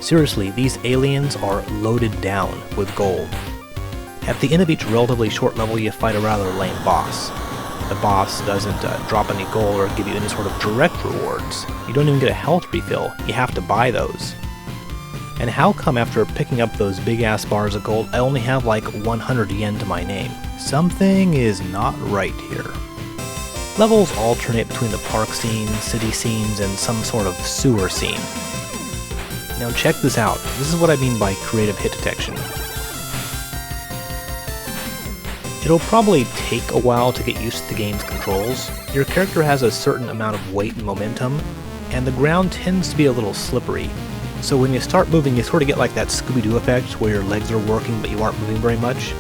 S1: Seriously, these aliens are loaded down with gold. At the end of each relatively short level, you fight a rather lame boss. The boss doesn't drop any gold or give you any sort of direct rewards. You don't even get a health refill, you have to buy those. And how come after picking up those big-ass bars of gold, I only have like 100 yen to my name? Something is not right here. Levels alternate between the park scenes, city scenes, and some sort of sewer scene. Now check this out. This is what I mean by creative hit detection. It'll probably take a while to get used to the game's controls. Your character has a certain amount of weight and momentum, and the ground tends to be a little slippery. So when you start moving, you sort of get like that Scooby-Doo effect where your legs are working but you aren't moving very much.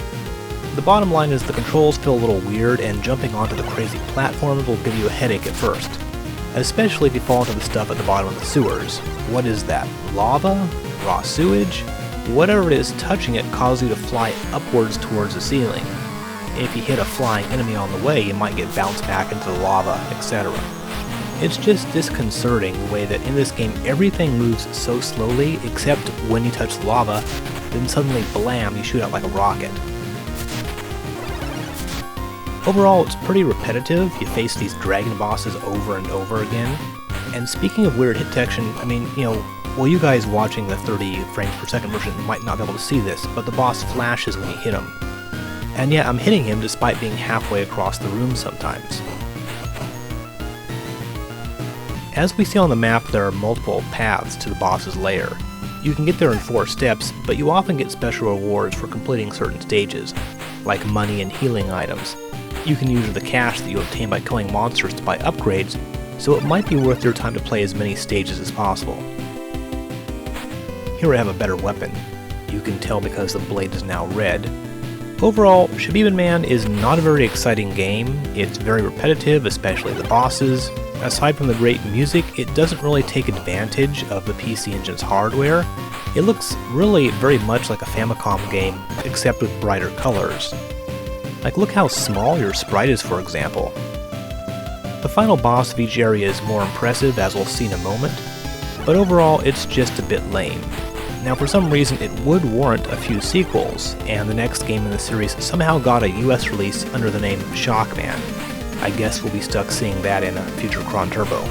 S1: The bottom line is the controls feel a little weird, and jumping onto the crazy platforms will give you a headache at first. Especially if you fall into the stuff at the bottom of the sewers. What is that? Lava? Raw sewage? Whatever it is touching it causes you to fly upwards towards the ceiling. If you hit a flying enemy on the way, you might get bounced back into the lava, etc. It's just disconcerting the way that in this game everything moves so slowly, except when you touch the lava, then suddenly blam, you shoot out like a rocket. Overall, it's pretty repetitive. You face these dragon bosses over and over again. And speaking of weird hit detection, I mean, well, you guys watching the 30 frames per second version might not be able to see this, but the boss flashes when you hit him. And yet I'm hitting him despite being halfway across the room sometimes. As we see on the map, there are multiple paths to the boss's lair. You can get there in 4 steps, but you often get special rewards for completing certain stages, like money and healing items. You can use the cash that you obtain by killing monsters to buy upgrades, so it might be worth your time to play as many stages as possible. Here I have a better weapon. You can tell because the blade is now red. Overall, Shubibinman is not a very exciting game. It's very repetitive, especially the bosses. Aside from the great music, it doesn't really take advantage of the PC Engine's hardware. It looks really very much like a Famicom game, except with brighter colors. Like, look how small your sprite is, for example. The final boss of each area is more impressive, as we'll see in a moment, but overall it's just a bit lame. Now, for some reason it would warrant a few sequels, and the next game in the series somehow got a US release under the name Shockman. I guess we'll be stuck seeing that in a future Chronturbo.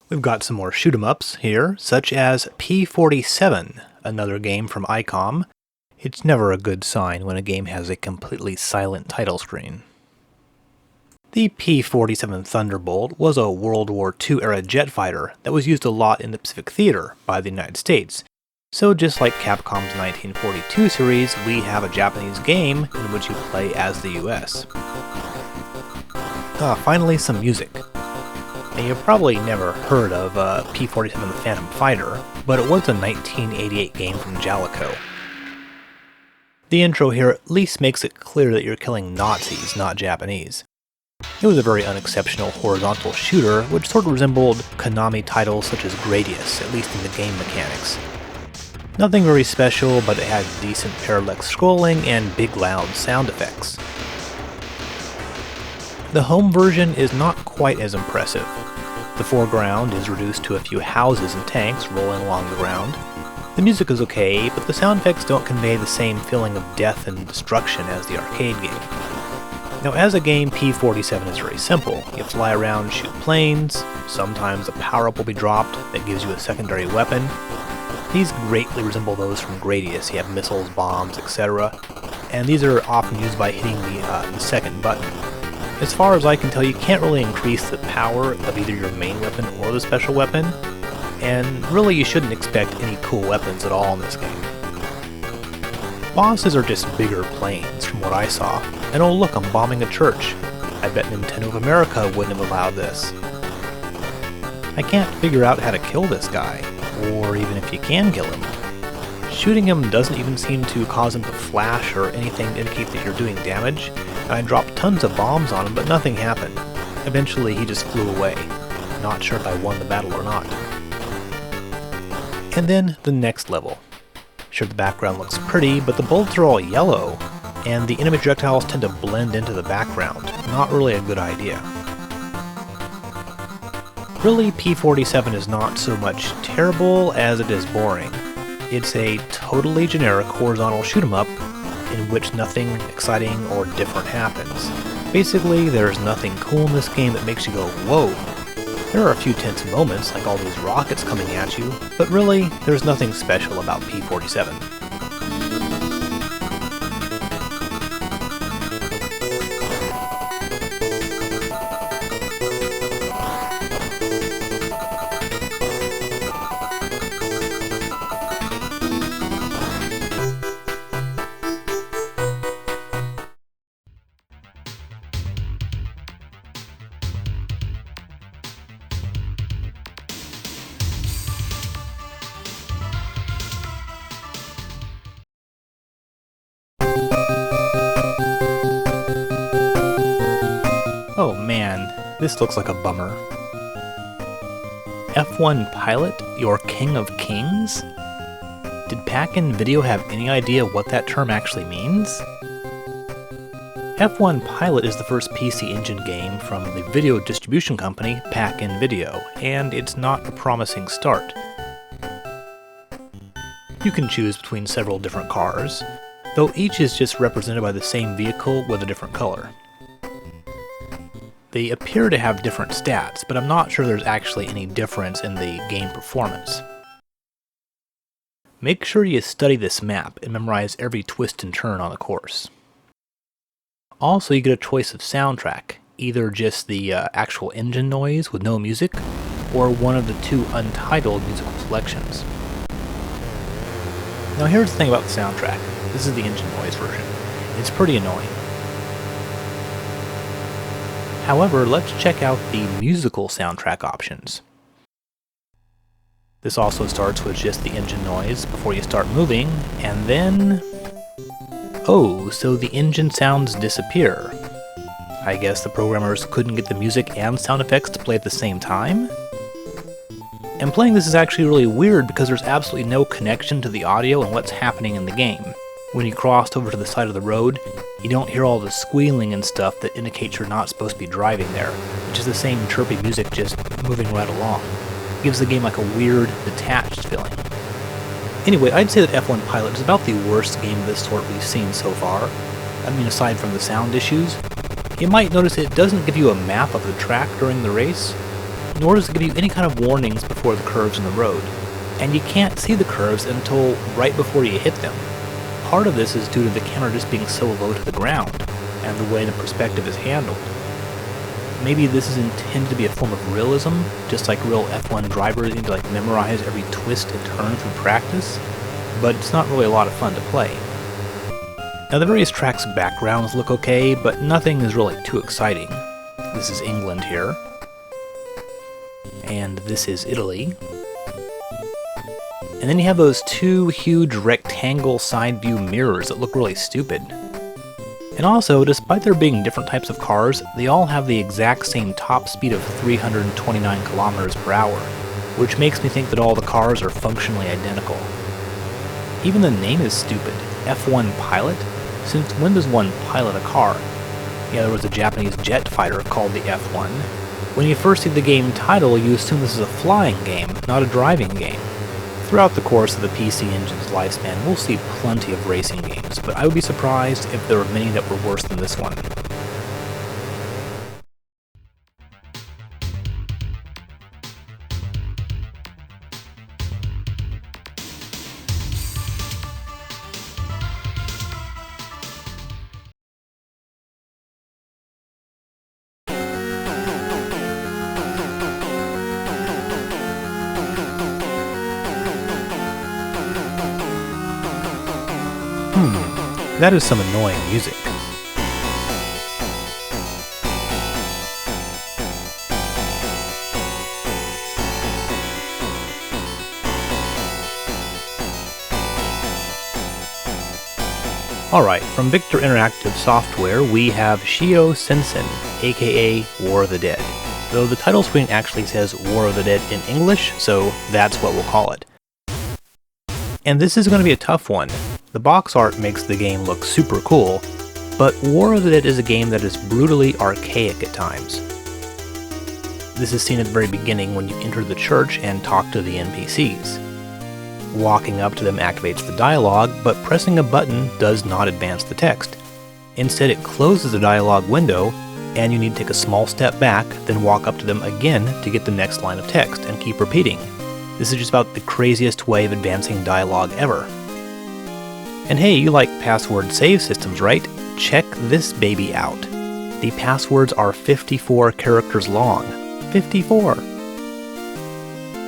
S1: We've got some more shoot-'em-ups here, such as P47, another game from ICOM. It's never a good sign when a game has a completely silent title screen. The P-47 Thunderbolt was a World War II-era jet fighter that was used a lot in the Pacific Theater by the United States. So just like Capcom's 1942 series, we have a Japanese game in which you play as the US. Finally, some music. Now, you've probably never heard of P-47 the Phantom Fighter, but it was a 1988 game from Jalico. The intro here at least makes it clear that you're killing Nazis, not Japanese. It was a very unexceptional horizontal shooter, which sort of resembled Konami titles such as Gradius, at least in the game mechanics. Nothing very special, but it had decent parallax scrolling and big loud sound effects. The home version is not quite as impressive. The foreground is reduced to a few houses and tanks rolling along the ground. The music is okay, but the sound effects don't convey the same feeling of death and destruction as the arcade game. Now, as a game, P-47 is very simple. You fly around and shoot planes, sometimes a power-up will be dropped that gives you a secondary weapon. These greatly resemble those from Gradius. You have missiles, bombs, etc. And these are often used by hitting the second button. As far as I can tell, you can't really increase the power of either your main weapon or the special weapon, and really you shouldn't expect any cool weapons at all in this game. Bosses are just bigger planes from what I saw, and oh look, I'm bombing a church. I bet Nintendo of America wouldn't have allowed this. I can't figure out how to kill this guy, or even if you can kill him. Shooting him doesn't even seem to cause him to flash or anything to indicate that you're doing damage. I dropped tons of bombs on him, but nothing happened. Eventually he just flew away. Not sure if I won the battle or not. And then the next level. Sure, the background looks pretty, but the bullets are all yellow, and the enemy projectiles tend to blend into the background. Not really a good idea. Really, P-47 is not so much terrible as it is boring. It's a totally generic horizontal shoot-'em-up in which nothing exciting or different happens. Basically, there's nothing cool in this game that makes you go, whoa. There are a few tense moments, like all these rockets coming at you, but really, there's nothing special about P-47. Oh man, this looks like a bummer. F1 Pilot, your King of Kings? Did Pack-In Video have any idea what that term actually means? F1 Pilot is the first PC Engine game from the video distribution company Pack-In Video, and it's not a promising start. You can choose between several different cars, though each is just represented by the same vehicle with a different color. They appear to have different stats, but I'm not sure there's actually any difference in the game performance. Make sure you study this map and memorize every twist and turn on the course. Also, you get a choice of soundtrack, either just the actual engine noise with no music, or one of the two untitled musical selections. Now here's the thing about the soundtrack. This is the engine noise version. It's pretty annoying. However, let's check out the musical soundtrack options. This also starts with just the engine noise before you start moving, and then... oh, so the engine sounds disappear. I guess the programmers couldn't get the music and sound effects to play at the same time? And playing this is actually really weird because there's absolutely no connection to the audio and what's happening in the game. When you crossed over to the side of the road, you don't hear all the squealing and stuff that indicates you're not supposed to be driving there, which is the same chirpy music just moving right along. It gives the game like a weird, detached feeling. Anyway, I'd say that F1 Pilot is about the worst game of this sort we've seen so far. I mean, aside from the sound issues. You might notice it doesn't give you a map of the track during the race, nor does it give you any kind of warnings before the curves in the road. And you can't see the curves until right before you hit them. Part of this is due to the camera just being so low to the ground, and the way the perspective is handled. Maybe this is intended to be a form of realism, just like real F1 drivers need to memorize every twist and turn through practice, but it's not really a lot of fun to play. Now the various tracks' backgrounds look okay, but nothing is really too exciting. This is England here, and this is Italy. And then you have those two huge rectangle side view mirrors that look really stupid. And also, despite there being different types of cars, they all have the exact same top speed of 329 kilometers per hour, which makes me think that all the cars are functionally identical. Even the name is stupid, F1 Pilot? Since when does one pilot a car? Yeah, there was a Japanese jet fighter called the F1. When you first see the game title, you assume this is a flying game, not a driving game. Throughout the course of the PC Engine's lifespan, we'll see plenty of racing games, but I would be surprised if there were many that were worse than this one. That is some annoying music. Alright, from Victor Interactive Software we have Shio Sensen, aka War of the Dead. Though the title screen actually says War of the Dead in English, so that's what we'll call it. And this is going to be a tough one. The box art makes the game look super cool, but War of the Dead is a game that is brutally archaic at times. This is seen at the very beginning when you enter the church and talk to the NPCs. Walking up to them activates the dialogue, but pressing a button does not advance the text. Instead, it closes the dialogue window, and you need to take a small step back, then walk up to them again to get the next line of text, and keep repeating. This is just about the craziest way of advancing dialogue ever. And hey, you like password save systems, right? Check this baby out. The passwords are 54 characters long. 54!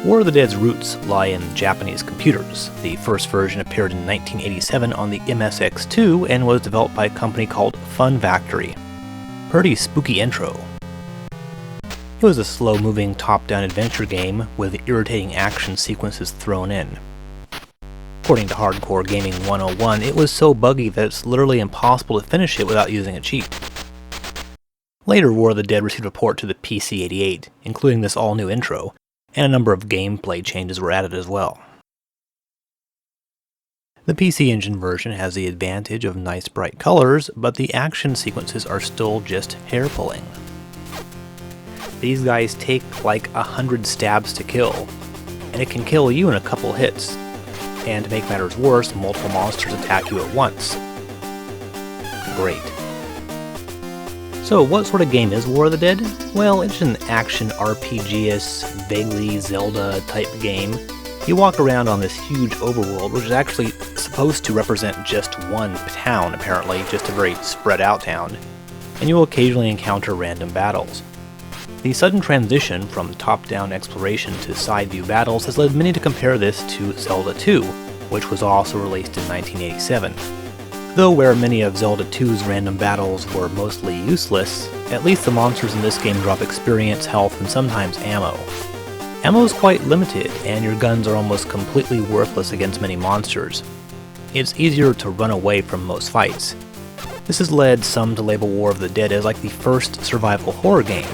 S1: War of the Dead's roots lie in Japanese computers. The first version appeared in 1987 on the MSX2 and was developed by a company called Fun Factory. Pretty spooky intro. It was a slow-moving top-down adventure game with irritating action sequences thrown in. According to Hardcore Gaming 101, it was so buggy that it's literally impossible to finish it without using a cheat. Later, War of the Dead received a port to the PC-88, including this all-new intro, and a number of gameplay changes were added as well. The PC Engine version has the advantage of nice bright colors, but the action sequences are still just hair-pulling. These guys take like 100 stabs to kill, and it can kill you in a couple hits. and to make matters worse, multiple monsters attack you at once. Great. So what sort of game is War of the Dead? Well, it's an action RPG-ish, vaguely Zelda-type game. You walk around on this huge overworld, which is actually supposed to represent just one town, apparently, just a very spread-out town, and you will occasionally encounter random battles. The sudden transition from top-down exploration to side-view battles has led many to compare this to Zelda 2, which was also released in 1987. Though where many of Zelda 2's random battles were mostly useless, at least the monsters in this game drop experience, health, and sometimes ammo. Ammo is quite limited, and your guns are almost completely worthless against many monsters. It's easier to run away from most fights. This has led some to label War of the Dead as like the first survival horror game.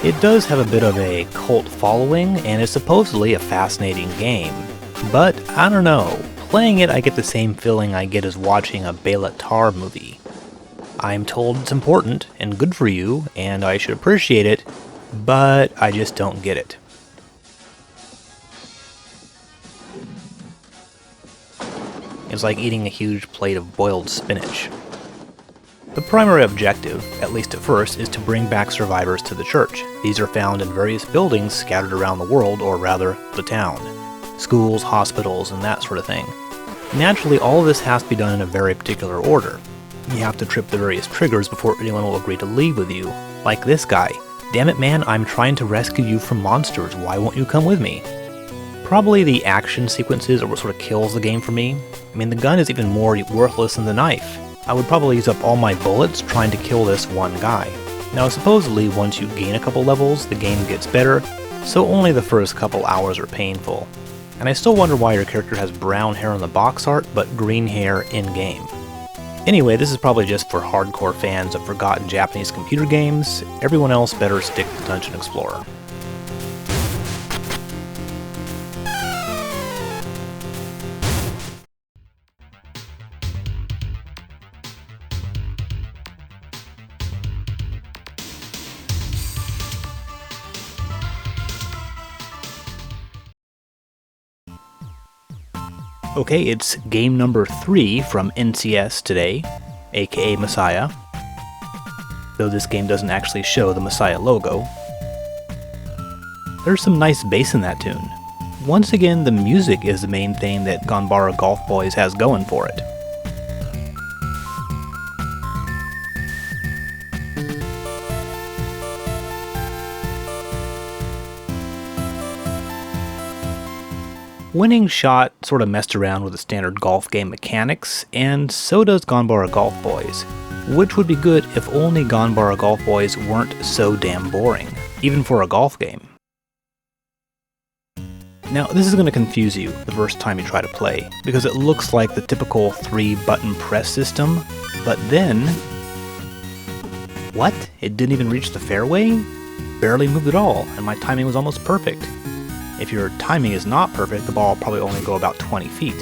S1: It does have a bit of a cult following, and is supposedly a fascinating game. But, I don't know, playing it I get the same feeling I get as watching a Bela Tarr movie. I'm told it's important, and good for you, and I should appreciate it, but I just don't get it. It's like eating a huge plate of boiled spinach. The primary objective, at least at first, is to bring back survivors to the church. These are found in various buildings scattered around the world, or rather, the town. Schools, hospitals, and that sort of thing. Naturally, all of this has to be done in a very particular order. You have to trip the various triggers before anyone will agree to leave with you. Like this guy. Damn it man, I'm trying to rescue you from monsters, why won't you come with me? Probably the action sequences are what sort of kills the game for me. I mean, the gun is even more worthless than the knife. I would probably use up all my bullets trying to kill this one guy. Now supposedly once you gain a couple levels, the game gets better, so only the first couple hours are painful. And I still wonder why your character has brown hair on the box art, but green hair in-game. Anyway, this is probably just for hardcore fans of forgotten Japanese computer games. Everyone else better stick to Dungeon Explorer. Okay, it's game number 3 from NCS today, aka Messiah, though this game doesn't actually show the Messiah logo. There's some nice bass in that tune. Once again, the music is the main thing that Ganbare Golf Boys has going for it. Winning Shot sort of messed around with the standard golf game mechanics, and so does Ganbare Golf Boys, which would be good if only Ganbare Golf Boys weren't so damn boring, even for a golf game. Now, this is going to confuse you the first time you try to play, because it looks like the typical 3-button press system, but then... What? It didn't even reach the fairway? Barely moved at all, and my timing was almost perfect. If your timing is not perfect, the ball will probably only go about 20 feet.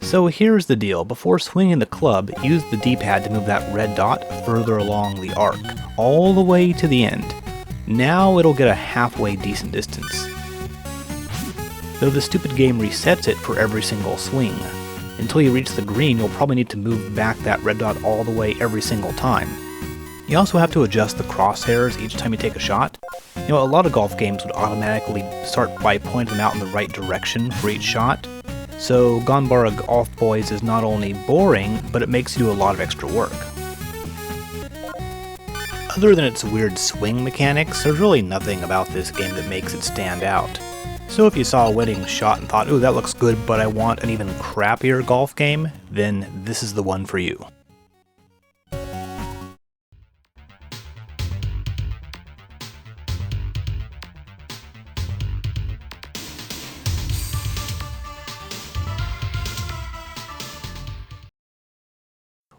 S1: So here's the deal. Before swinging the club, use the D-pad to move that red dot further along the arc, all the way to the end. Now it'll get a halfway decent distance. Though the stupid game resets it for every single swing. Until you reach the green, you'll probably need to move back that red dot all the way every single time. You also have to adjust the crosshairs each time you take a shot. You know, a lot of golf games would automatically start by pointing them out in the right direction for each shot. So Ganbare Golf Boys is not only boring, but it makes you do a lot of extra work. Other than its weird swing mechanics, there's really nothing about this game that makes it stand out. So if you saw a winning shot and thought, ooh, that looks good, but I want an even crappier golf game, then this is the one for you.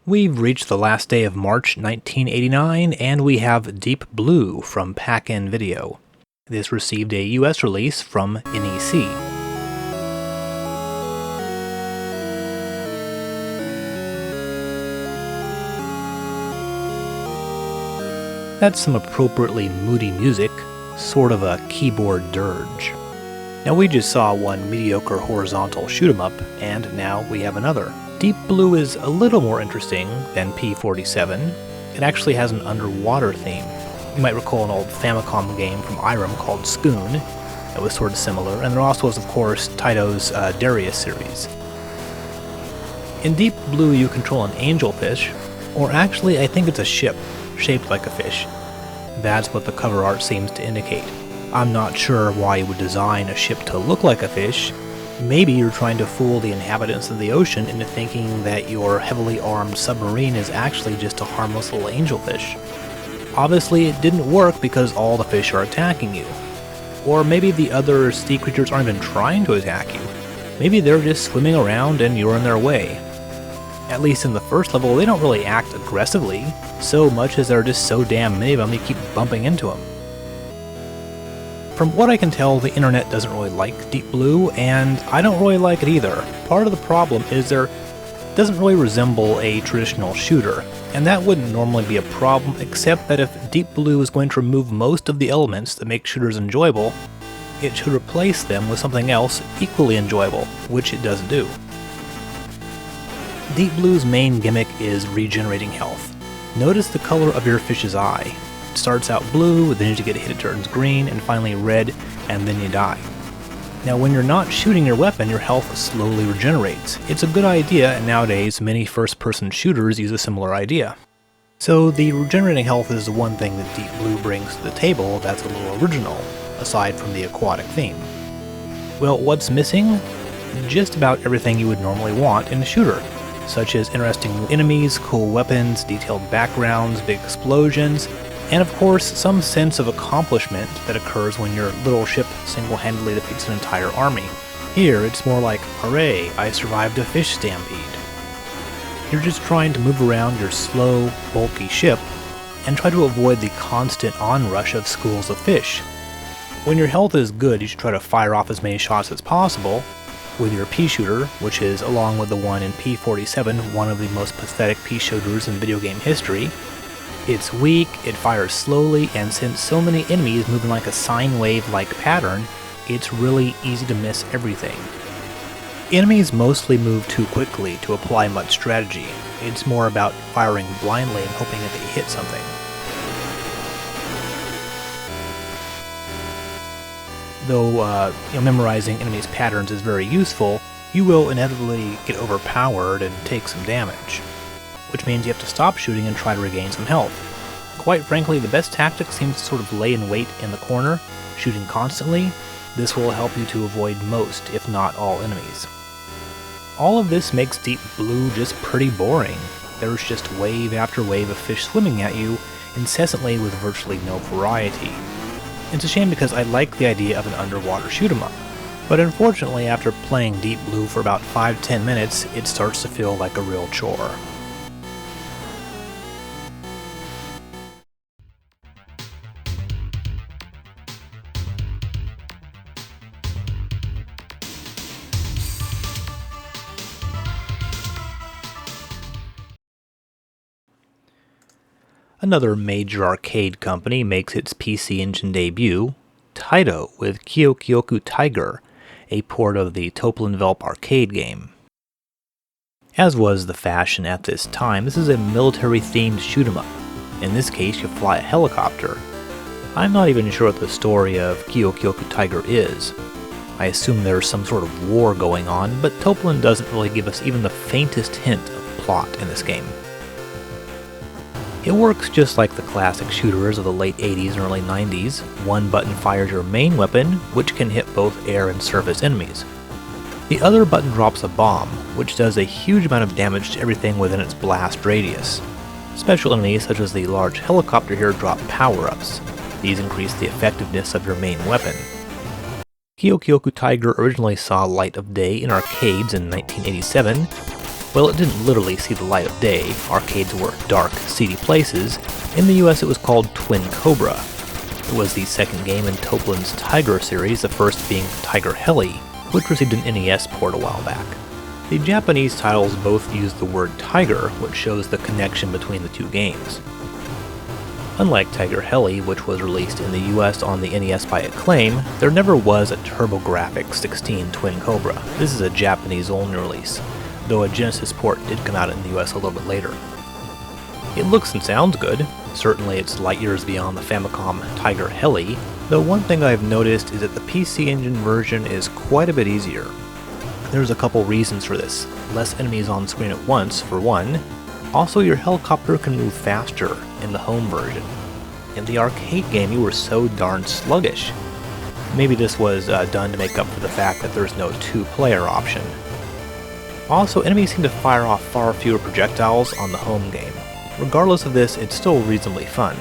S1: We've reached the last day of March 1989, and we have Deep Blue from Pack-In Video. This received a US release from NEC. That's some appropriately moody music, sort of a keyboard dirge. Now we just saw one mediocre horizontal shoot 'em up, and now we have another. Deep Blue is a little more interesting than P47. It actually has an underwater theme. You might recall an old Famicom game from Irem called Scoon that was sort of similar, and there also was, of course, Taito's Darius series. In Deep Blue you control an angelfish, or actually I think it's a ship, shaped like a fish. That's what the cover art seems to indicate. I'm not sure why you would design a ship to look like a fish. Maybe you're trying to fool the inhabitants of the ocean into thinking that your heavily armed submarine is actually just a harmless little angelfish. Obviously it didn't work because all the fish are attacking you. Or maybe the other sea creatures aren't even trying to attack you. Maybe they're just swimming around and you're in their way. At least in the first level they don't really act aggressively, so much as there are just so damn many of them you keep bumping into them. From what I can tell, the internet doesn't really like Deep Blue, and I don't really like it either. Part of the problem is there doesn't really resemble a traditional shooter, and that wouldn't normally be a problem, except that if Deep Blue is going to remove most of the elements that make shooters enjoyable, it should replace them with something else equally enjoyable, which it doesn't do. Deep Blue's main gimmick is regenerating health. Notice the color of your fish's eye. It starts out blue, then as you get hit it turns green, and finally red, and then you die. Now when you're not shooting your weapon, your health slowly regenerates. It's a good idea, and nowadays many first-person shooters use a similar idea. So the regenerating health is the one thing that Deep Blue brings to the table that's a little original, aside from the aquatic theme. Well, what's missing? Just about everything you would normally want in a shooter, such as interesting enemies, cool weapons, detailed backgrounds, big explosions, and of course some sense of accomplishment that occurs when your little ship single-handedly defeats an entire army. Here it's more like, hooray, I survived a fish stampede. You're just trying to move around your slow, bulky ship and try to avoid the constant onrush of schools of fish. When your health is good, you should try to fire off as many shots as possible with your pea shooter, which is, along with the one in P47, one of the most pathetic pea shooters in video game history. It's weak, it fires slowly, and since so many enemies move in like a sine wave-like pattern, it's really easy to miss everything. Enemies mostly move too quickly to apply much strategy. It's more about firing blindly and hoping that they hit something. Though memorizing enemies' patterns is very useful, you will inevitably get overpowered and take some damage, which means you have to stop shooting and try to regain some health. Quite frankly, the best tactic seems to sort of lay in wait in the corner, shooting constantly. This will help you to avoid most, if not all, enemies. All of this makes Deep Blue just pretty boring. There's just wave after wave of fish swimming at you, incessantly with virtually no variety. It's a shame because I like the idea of an underwater shoot 'em up, but unfortunately after playing Deep Blue for about 5-10 minutes, it starts to feel like a real chore. Another major arcade company makes its PC Engine debut, Taito, with Kyoku Tiger, a port of the Toplin-Velp arcade game. As was the fashion at this time, this is a military-themed shoot-'em-up. In this case, you fly a helicopter. I'm not even sure what the story of Kyoku Tiger is. I assume there's some sort of war going on, but Toplin doesn't really give us even the faintest hint of plot in this game. It works just like the classic shooters of the late 80s and early 90s. One button fires your main weapon, which can hit both air and surface enemies. The other button drops a bomb, which does a huge amount of damage to everything within its blast radius. Special enemies such as the large helicopter here drop power-ups. These increase the effectiveness of your main weapon. Kyoku Tiger originally saw light of day in arcades in 1987. Well, it didn't literally see the light of day. Arcades were dark, seedy places. In the US it was called Twin Cobra. It was the second game in Toplin's Tiger series, the first being Tiger Heli, which received an NES port a while back. The Japanese titles both use the word Tiger, which shows the connection between the two games. Unlike Tiger Heli, which was released in the US on the NES by Acclaim, there never was a Turbografx 16 Twin Cobra. This is a Japanese-only release, though a Genesis port did come out in the US a little bit later. It looks and sounds good. Certainly it's light years beyond the Famicom Tiger Heli, though one thing I've noticed is that the PC Engine version is quite a bit easier. There's a couple reasons for this. Less enemies on screen at once, for one. Also, your helicopter can move faster in the home version. In the arcade game, you were so darn sluggish. Maybe this was done to make up for the fact that there's no two-player option. Also, enemies seem to fire off far fewer projectiles on the home game. Regardless of this, it's still reasonably fun.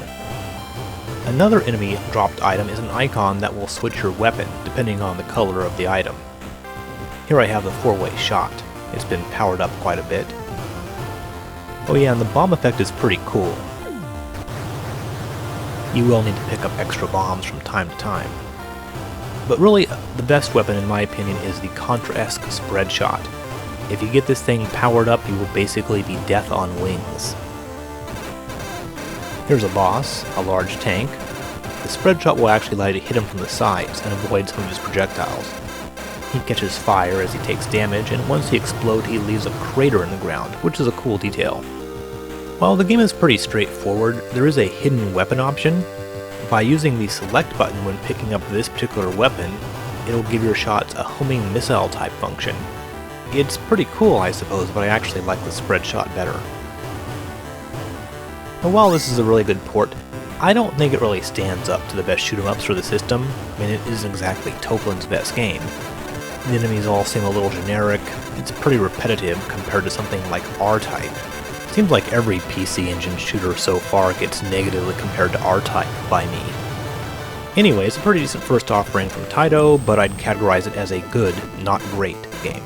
S1: Another enemy dropped item is an icon that will switch your weapon depending on the color of the item. Here I have the 4-way shot. It's been powered up quite a bit. Oh yeah, and the bomb effect is pretty cool. You will need to pick up extra bombs from time to time. But really, the best weapon in my opinion is the Contra-esque spread shot. If you get this thing powered up, you will basically be death on wings. Here's a boss, a large tank. The spread shot will actually allow you to hit him from the sides and avoid some of his projectiles. He catches fire as he takes damage, and once he explodes, he leaves a crater in the ground, which is a cool detail. While the game is pretty straightforward, there is a hidden weapon option. By using the select button when picking up this particular weapon, it'll give your shots a homing missile type function. It's pretty cool, I suppose, but I actually like the spread shot better. But while this is a really good port, I don't think it really stands up to the best shoot-'em-ups for the system. I mean, it isn't exactly Toplin's best game. The enemies all seem a little generic. It's pretty repetitive compared to something like R-Type. Seems like every PC Engine shooter so far gets negatively compared to R-Type by me. Anyway, it's a pretty decent first offering from Taito, but I'd categorize it as a good, not great game.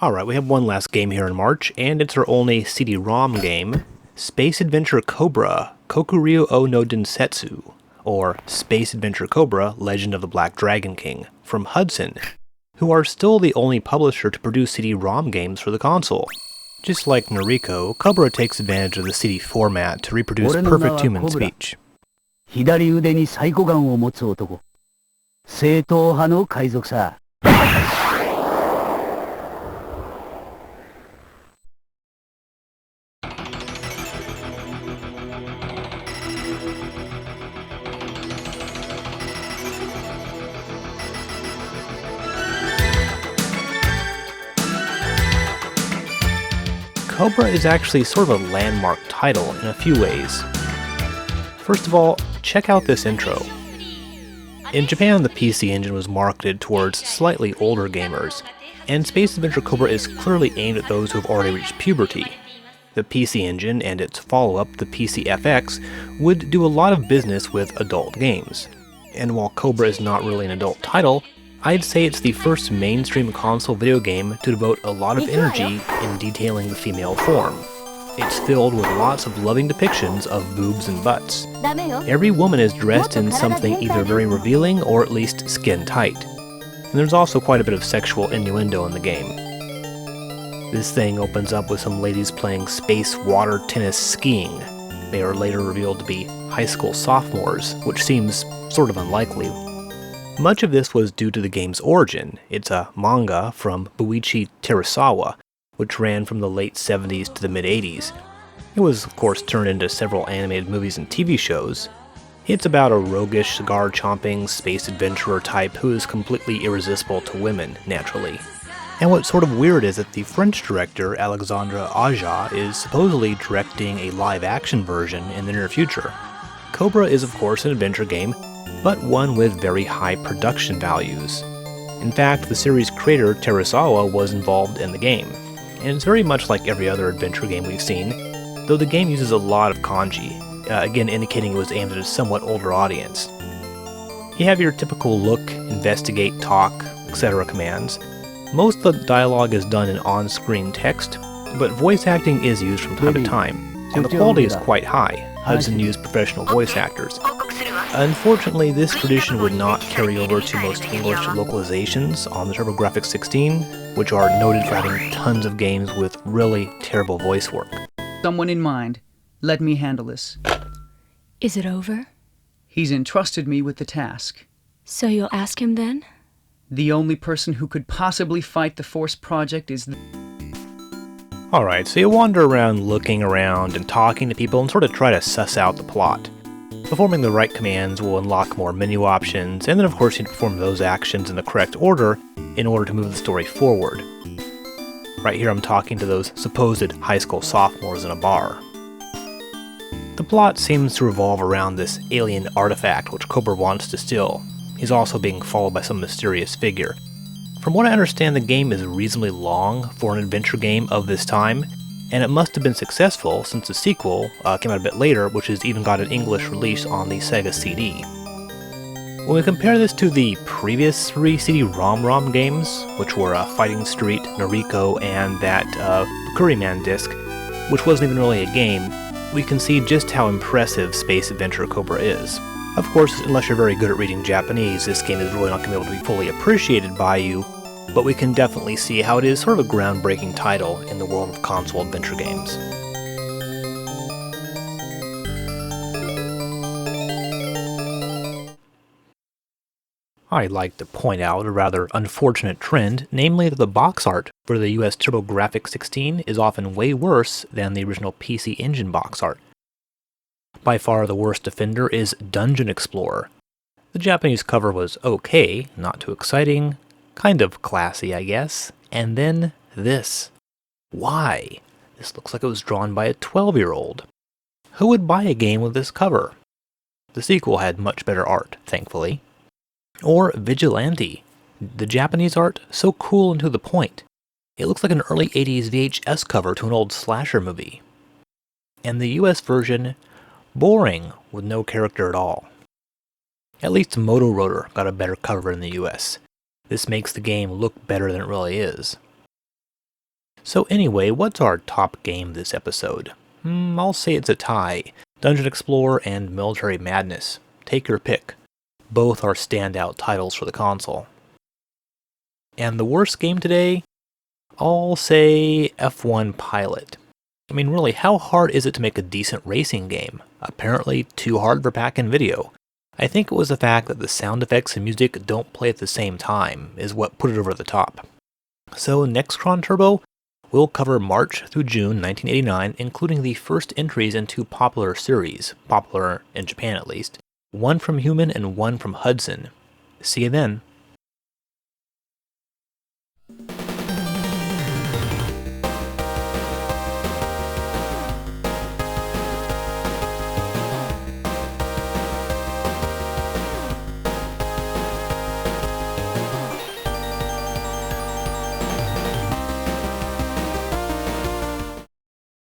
S1: Alright, we have one last game here in March, and it's our only CD-ROM game, Space Adventure Cobra, Kokuryuuou no Densetsu, or Space Adventure Cobra, Legend of the Black Dragon King, from Hudson, who are still the only publisher to produce CD-ROM games for the console. Just like Noriko, Cobra takes advantage of the CD format to reproduce perfect human speech.
S2: 左腕にサイコガンを持つ男。正統派の海賊さ。
S1: Cobra is actually sort of a landmark title in a few ways. First of all, check out this intro. In Japan, the PC Engine was marketed towards slightly older gamers, and Space Adventure Cobra is clearly aimed at those who have already reached puberty. The PC Engine and its follow-up, the PCFX, would do a lot of business with adult games. And while Cobra is not really an adult title, I'd say it's the first mainstream console video game to devote a lot of energy in detailing the female form. It's filled with lots of loving depictions of boobs and butts. Every woman is dressed in something either very revealing or at least skin tight. And there's also quite a bit of sexual innuendo in the game. This thing opens up with some ladies playing space water tennis skiing. They are later revealed to be high school sophomores, which seems sort of unlikely. Much of this was due to the game's origin. It's a manga from Buichi Terasawa, which ran from the late 70s to the mid-80s. It was, of course, turned into several animated movies and TV shows. It's about a roguish, cigar-chomping space adventurer type who is completely irresistible to women, naturally. And what's sort of weird is that the French director, Alexandre Aja, is supposedly directing a live-action version in the near future. Cobra is, of course, an adventure game, but one with very high production values. In fact, the series creator, Terasawa, was involved in the game, and it's very much like every other adventure game we've seen, though the game uses a lot of kanji, again indicating it was aimed at a somewhat older audience. You have your typical look, investigate, talk, etc. commands. Most of the dialogue is done in on-screen text, but voice acting is used from time to time, and the quality is quite high. Hudson used professional voice actors. Unfortunately, this tradition would not carry over to most English localizations on the Turbografx 16, which are noted for having tons of games with really terrible voice work.
S3: Someone in mind. Let me handle this.
S4: Is it over?
S3: He's entrusted me with the task.
S4: So you'll ask him then?
S3: The only person who could possibly fight the Force Project is
S1: Alright, so you wander around looking around and talking to people and sort of try to suss out the plot. Performing the right commands will unlock more menu options, and then of course you need to perform those actions in the correct order in order to move the story forward. Right here I'm talking to those supposed high school sophomores in a bar. The plot seems to revolve around this alien artifact which Cobra wants to steal. He's also being followed by some mysterious figure. From what I understand, the game is reasonably long for an adventure game of this time, and it must have been successful since the sequel came out a bit later, which has even got an English release on the Sega CD. When we compare this to the previous 3 CD-ROM games, which were Fighting Street, Noriko, and that Kokuryuuou disc, which wasn't even really a game, we can see just how impressive Space Adventure Cobra is. Of course, unless you're very good at reading Japanese, this game is really not going to be able to be fully appreciated by you, but we can definitely see how it is sort of a groundbreaking title in the world of console adventure games. I'd like to point out a rather unfortunate trend, namely that the box art for the US Turbografx 16 is often way worse than the original PC Engine box art. By far the worst offender is Dungeon Explorer. The Japanese cover was okay, not too exciting, kind of classy I guess, and then this. Why? This looks like it was drawn by a 12-year-old. Who would buy a game with this cover? The sequel had much better art, thankfully. Or Vigilante. The Japanese art, so cool and to the point. It looks like an early 80s VHS cover to an old slasher movie. And the US version, boring, with no character at all. At least Moto Rotor got a better cover in the US. This makes the game look better than it really is. So anyway, what's our top game this episode? I'll say it's a tie. Dungeon Explorer and Military Madness. Take your pick. Both are standout titles for the console. And the worst game today? I'll say F1 Pilot. I mean, really, how hard is it to make a decent racing game? Apparently too hard for pack-in video. I think it was the fact that the sound effects and music don't play at the same time is what put it over the top. So next Chronturbo, we'll cover March through June 1989, including the first entries in 2 popular series, popular in Japan at least, one from Human and one from Hudson. See you then.